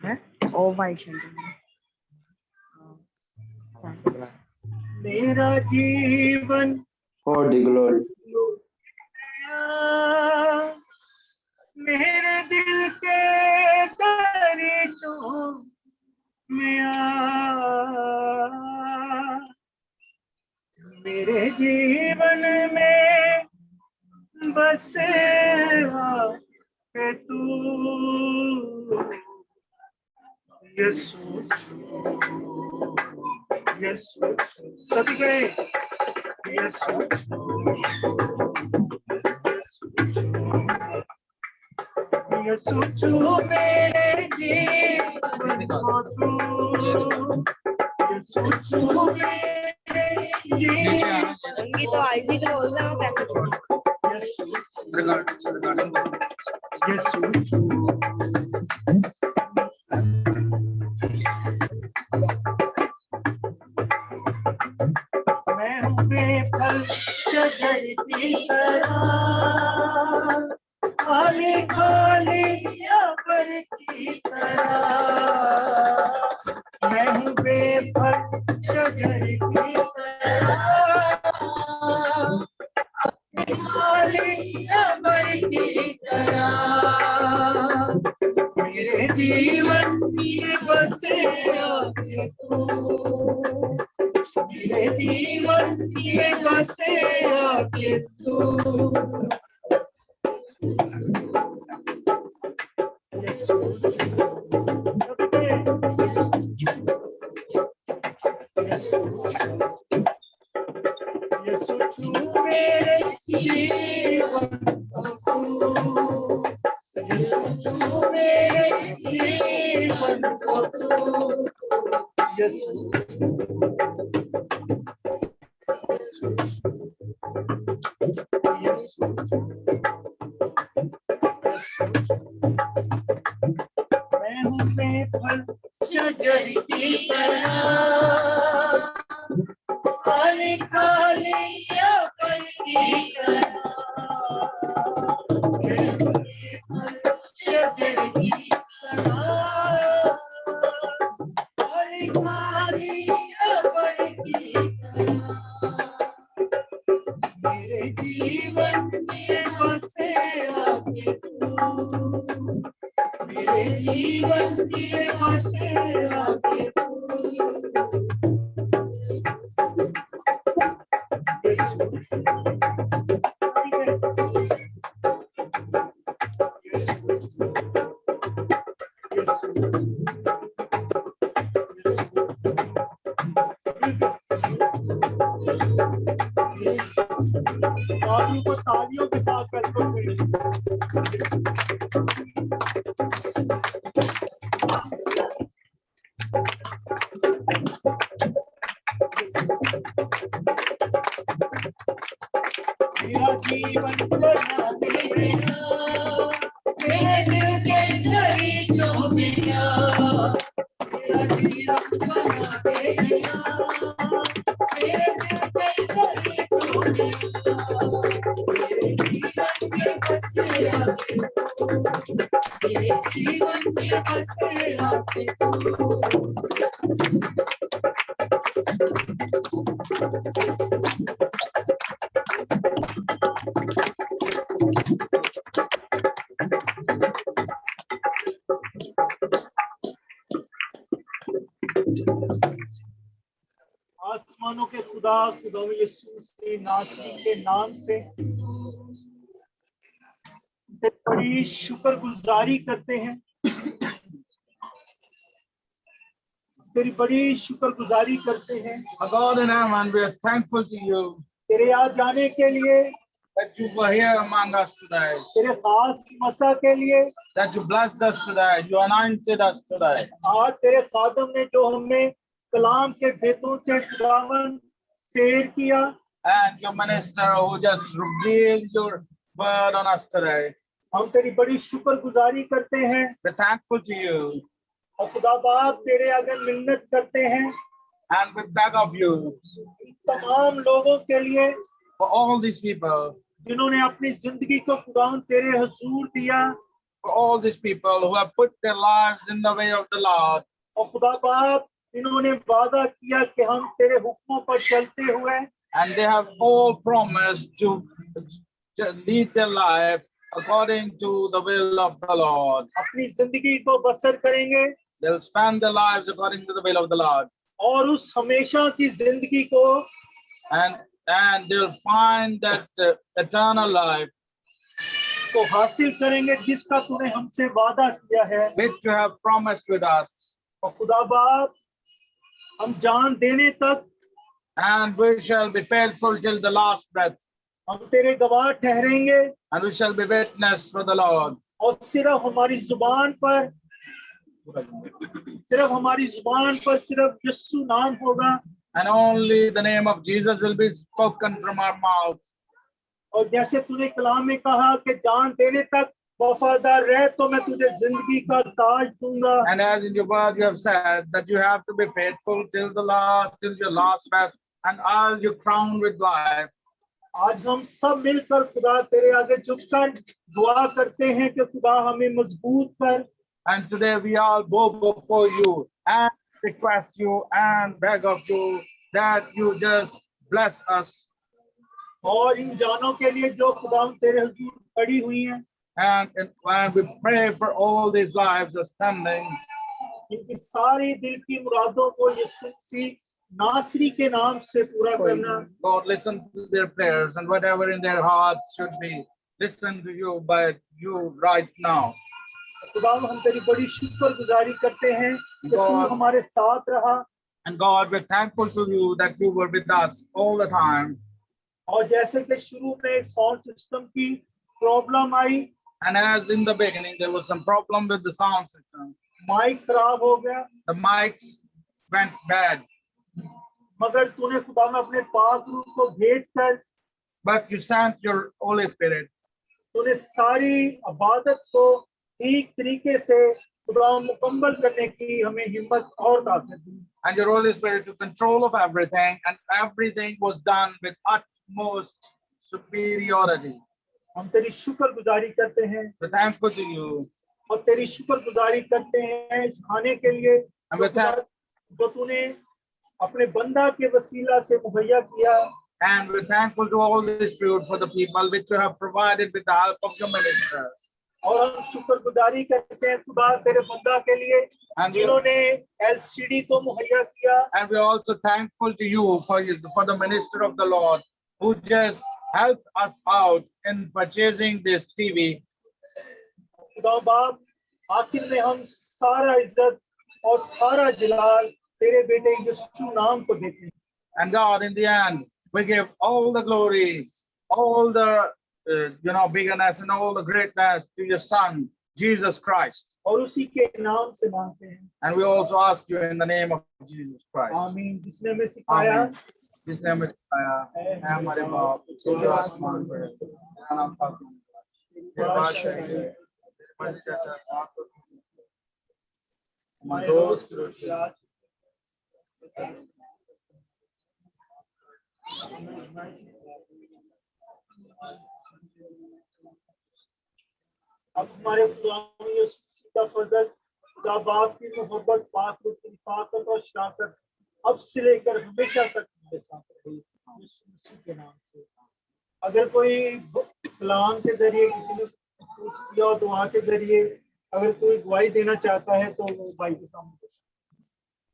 C: है ओ भाई चंद्र
B: मेरा जीवन
F: For the glory.
B: मेरे दिल के दरीचों में मेरे जीवन में बस है तू यीशु यीशु सभी गए यीशु यीशु मेरे जीवन को तू यीशु मेरे जीवन
C: ये तो आईडी तो बोल रहा हूँ कैसे छोड़
B: यीशु मैं हूँ बेफल शजर की तरह खाली खाली अबर की तरह मैं हूँ बेफल शजर की तरह खाली अबर की तरह मेरे जीवन में बसे आके तू मेरे जीवन में बसे आके तू यीशु मेरे जीवन को तू यीशु मेरे जीवन को तू मैं हूँ बेफल शजर की तरह खाली खाली अबर की तरह मैं हूँ बेफल शजर की तरह खाली खाली अबर की तरह मेरे जीवन में बसे आके तू मेरे जीवन में बसे आके तू तालियों को तालियों के साथ वेलकम करें मेरा जीवन बना देना मेरे दिल के दरीचों में मेरा जीवन बना देना मेरे दिल के दरीचों में मेरे जीवन में बसे आके आसमानों के खुदा खुदा यीशु से नासरी के नाम से बड़ी शुक्रगुजारी करते हैं तेरी बड़ी शुक्रगुजारी करते हैं
G: God in heaven, we are thankful to you
B: तेरे यहाँ जाने के लिए
G: that you were here among us today,
B: तेरे खास मसा के लिए
G: that you blessed us today, you anointed us today.
B: आज तेरे खादम ने जो हमें कलाम के भेदों से खुदावन शेयर किया,
G: And your minister who just revealed your word on us today.
B: हम तेरी बड़ी शुक्रगुजारी करते हैं
G: We're thankful to you
B: और खुदा बाप तेरे आगे मिन्नत करते हैं
G: and we beg of you
B: इन तमाम लोगों के लिए
G: for all these people,
B: जिन्होंने अपनी जिंदगी को खुदावन तेरे हुजूर दिया,
G: for all these people who have put their lives in the way of the Lord.
B: और खुदा बाप इन्होंने वादा किया कि हम तेरे हुक्मों पर चलते हुए
G: And they have all promised to lead their life according to the will of the Lord.
B: अपनी जिंदगी को बसर करेंगे
G: They'll spend their lives according to the will of the Lord.
B: और उस हमेशा की जिंदगी को
G: And they'll find that eternal life
B: को हासिल करेंगे जिसका तूने हमसे वादा किया है।
G: which you have promised with us.
B: और खुदा बाप हम जान देने तक
G: And we shall be faithful till the last breath.
B: हम तेरे गवाह ठहरेंगे
G: And we shall be witness for the Lord.
B: और सिर्फ हमारी जुबान पर सिर्फ यीशु नाम होगा
G: And only the name of Jesus will be spoken from our mouth.
B: और जैसे तूने कलाम में कहा कि जान देने तक वफादार रह तो मैं तुझे जिंदगी का ताज दूंगा।
G: And as in your word you have said that you have to be faithful till your last breath, and I'll you crown with life.
B: आज हम सब मिलकर खुदा तेरे आगे झुककर दुआ करते हैं कि खुदा हमें मजबूत कर।
G: And today we all go before you and request you and beg of you that you just bless us.
B: और इन जानों के लिए जो खुदा तेरे हुजूर खड़ी हुई हैं,
G: And we pray for all these lives are standing.
B: इनकी सारी दिल की मुरादों को यीशु मसीह नासरी के नाम से पूरा करना।
G: God, listen to their prayers, and whatever in their hearts should be, listen to you by you right now.
B: खुदा हम तेरी बड़ी शुक्रगुजारी करते हैं कि तू हमारे साथ रहा।
G: And God, we're thankful to you that you were with us all the time.
B: और जैसे कि शुरू में साउंड सिस्टम की problem I,
G: And as in the beginning there was some problem with the sound system,
B: mic खराब हो गया,
G: the mics went bad,
B: मगर तूने खुदा में अपने पाक रूह को भेजकर
G: but you sent your Holy Spirit.
B: तूने सारी इबादत को ठीक तरीके से खुदा मुकम्मल करने की हमें हिम्मत और ताकत दी।
G: And your Holy Spirit took control of everything, and everything was done with utmost superiority.
B: हम तेरी शुक्रगुजारी करते हैं
G: We're thankful to you.
B: और तेरी शुक्रगुजारी करते हैं इस खाने के लिए
G: And we're
B: जो तूने अपने बंदा के वसीला से मुहैया किया।
G: And we're thankful to all this food for the people which you have provided with the help of your minister.
B: और हम शुक्रगुजारी करते हैं खुदा तेरे बंदा के लिए जिन्होंने एलसीडी को मुहैया किया।
G: And we're also thankful to you for the minister of the Lord who just helped us out in purchasing this TV.
B: खुदा बाप आखिर में हम सारा इज्जत और सारा जलाल तेरे बेटे यीशु नाम को देते हैं।
G: And God, in the end, we give all the glory, all the bigness and all the greatness to your Son, Jesus Christ.
B: और उसी के नाम से मांगते हैं।
G: And we also ask you in the name of Jesus Christ.
B: आमीन। जिसने हमें सिखाया
G: Amen. जिसने हमें सिखाया है हमारे बाप जो आसमान पर है, तेरा नाम पाक हो, तेरा राज आए, तेरी मर्जी जैसे आसमान पर भी है। हमारे रोज की रोटी आज
B: अब हमारे खुदा यीशु मसीह का फजल, खुदा बाप की मोहब्बत, पाक रूह की ताकत और शराकत अब से लेकर हमेशा तक हमारे साथ रहे, यीशु मसीह के नाम से। अगर कोई कलाम के जरिए किसी ने महसूस किया और दुआ के जरिए अगर कोई गवाही देना चाहता है तो वो भाई के सामने।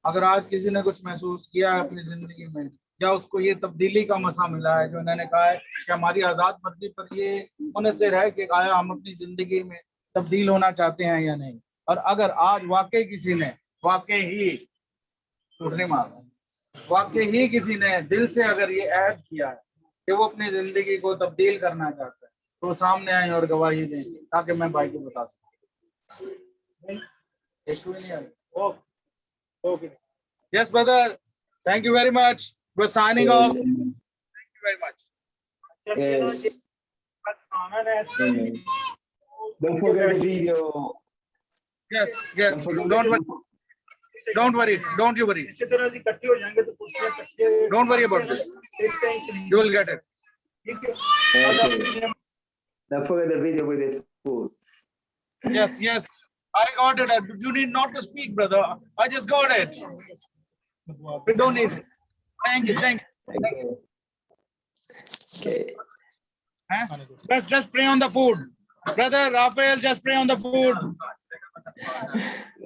G: अगर आज किसी ने कुछ महसूस किया है अपनी जिंदगी में, या उसको ये तब्दीली का मसा मिला है जो इन्होंने कहा है कि हमारी आजाद मर्जी पर ये मुनसर है कि आया हम अपनी जिंदगी में तब्दील होना चाहते हैं या नहीं, और अगर आज वाकई किसी ने वाकई ही किसी ने दिल से अगर ये ऐड किया है कि वो अपनी जिंदगी को तब्दील करना चाहता है, तो सामने आए और गवाही दें ताकि मैं भाई को बता सकूं।
B: Okay
G: Yes, brother. Thank you very much. We're signing off.
F: Yes.
G: Thank you very much.
F: Yes. Amen. Don't forget the video.
G: Yes, yes.
F: Don't forget
G: Don't worry.
F: the
G: Don't worry. Don't you worry.
B: इसी तरह से इकट्ठे हो जाएंगे तो कुर्सियां इकट्ठे
G: Don't worry about this.
B: देखते हैं कि नहीं।
G: You will get it.
B: ठीक है
F: Okay. Don't forget the video with the food.
G: Yes, yes. I got it. You need not to speak, brother. I just got it. We don't need it. Thank you. Thank you.
F: Okay. Okay.
G: Huh? Just pray on the food. Brother Raphael, just pray on the food.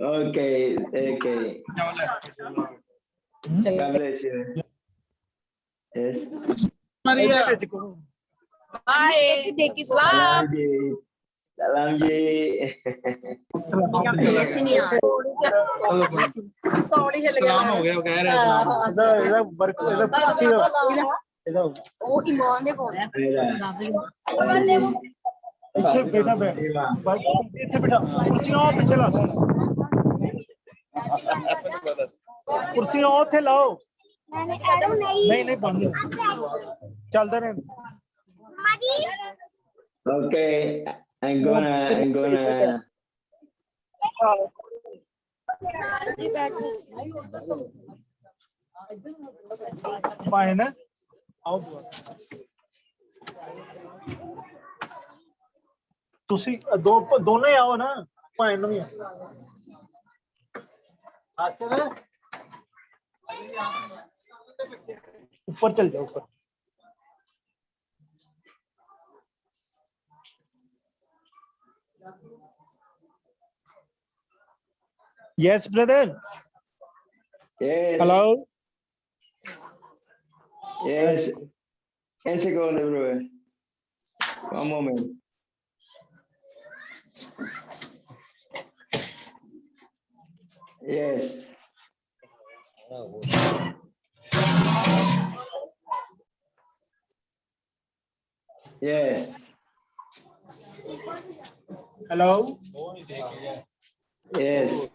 F: Okay. Okay. God bless you. Yes.
G: Maria.
C: Hi.
F: Salam ji. Salam ji.
C: Sorry ਹਿੱਲ ਗਿਆ
G: सलाम हो गया कह रहे हैं सलाम।
B: ਇਹਦਾ work ਇਹਦਾ ਇਹਦਾ
C: ਉਹ ਇਮਾਨ ਦੇ ਕੋਲ
B: ਇੱਥੇ ਬੈਠਾ ਇੱਥੇ ਬੈਠਾ ਕੁਰਸੀਆਂ ਉਹ ਪਿੱਛੇ ਲਾ ਕੁਰਸੀਆਂ ਉੱਥੇ ਲਾਓ ਨਹੀਂ ਨਹੀਂ ਬੰਦ ਚੱਲਦਾ ਰਹੇ
F: Okay. I'm gonna.
B: ਪਾਏ ਨਾ ਆਓ ਤੁਸੀਂ ਦੋਨੇ ਆਓ ਨਾ ਭਾਈ ਨੂੰ ਵੀ ऊपर चल जाओ ऊपर Yes, brother.
F: Yes.
B: Hello.
F: Yes. 10 seconds, bro. One moment. Yes. Yes.
B: Hello.
F: Yes.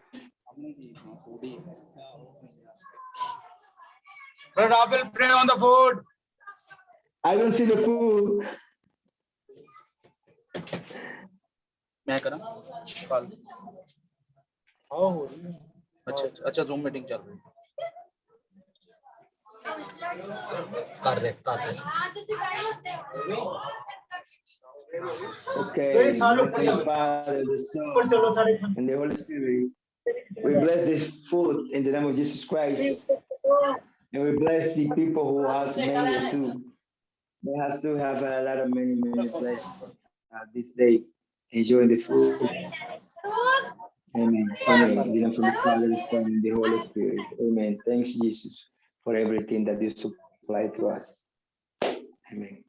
G: Brother Raphael, pray on the food.
F: I don't see the food.
G: मैं करा कॉल
B: आओ हो रही है
G: अच्छा अच्छा जूम मीटिंग चल रही कर रहे
F: Okay.
B: Praise
F: In the
B: the
F: name of the Father, the
B: ऊपर
F: Son,
B: चलो सारे
F: and the Holy Spirit. We bless this food in the name of Jesus Christ. And we bless the people who have made it too. They have to have a lot of many blessings this day. Enjoy the food. Amen. Amen. In the name of the Father, the Son, and the Holy Spirit. Amen. Thanks, Jesus, for everything that you supply to us. Amen.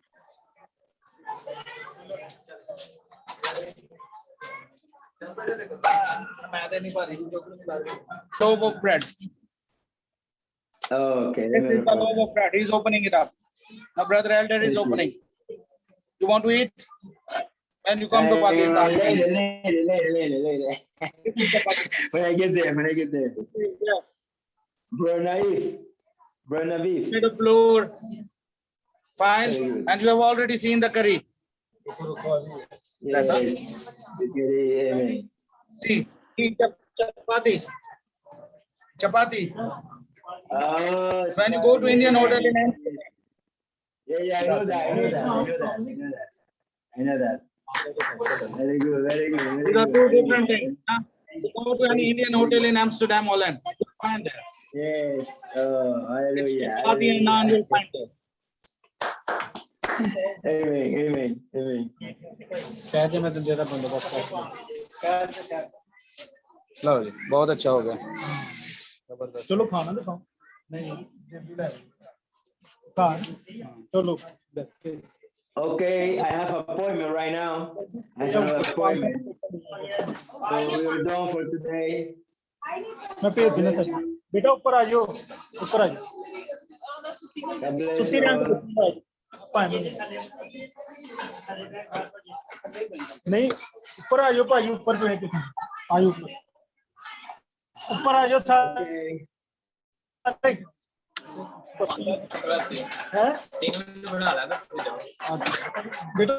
G: loaf of bread.
F: Okay.
G: This is the loaf of bread. He's opening it up. Now, Brother Elder is opening. You want to eat? When you come to Pakistan.
F: Later.
G: This is the Pakistan.
F: When I get there. Bro Navif.
G: Made of flour. Fine. And you have already seen the curry.
F: Yes. Amen.
G: See, chapati. Chapati.
F: Oh,
G: When you go to Indian hotel in
F: yeah, I know that. Very good.
G: these are two different things. Huh? You go to any Indian hotel in Amsterdam, Holland, you'll find there.
F: Yes. Oh, hallelujah.
G: Chapati and naan you'll find there.
F: Amen.
G: कहते मैं तो ज्यादा बंदोबस्त कर लो जी बहुत अच्छा हो गया
B: चलो खाना दिखाओ नहीं कार चलो
F: Okay, I have an appointment right now. I have an appointment. So we're done for today.
B: मैं भेज देना सर बेटा ऊपर आ जाओ ऊपर आ जाओ
F: God bless
B: छुट्टी
F: you
B: रहने
F: all.
B: दो नहीं ऊपर आ जाओ भाई, ऊपर जो है कि आ जाओ ऊपर आ जाओ सारे हैं बेटा।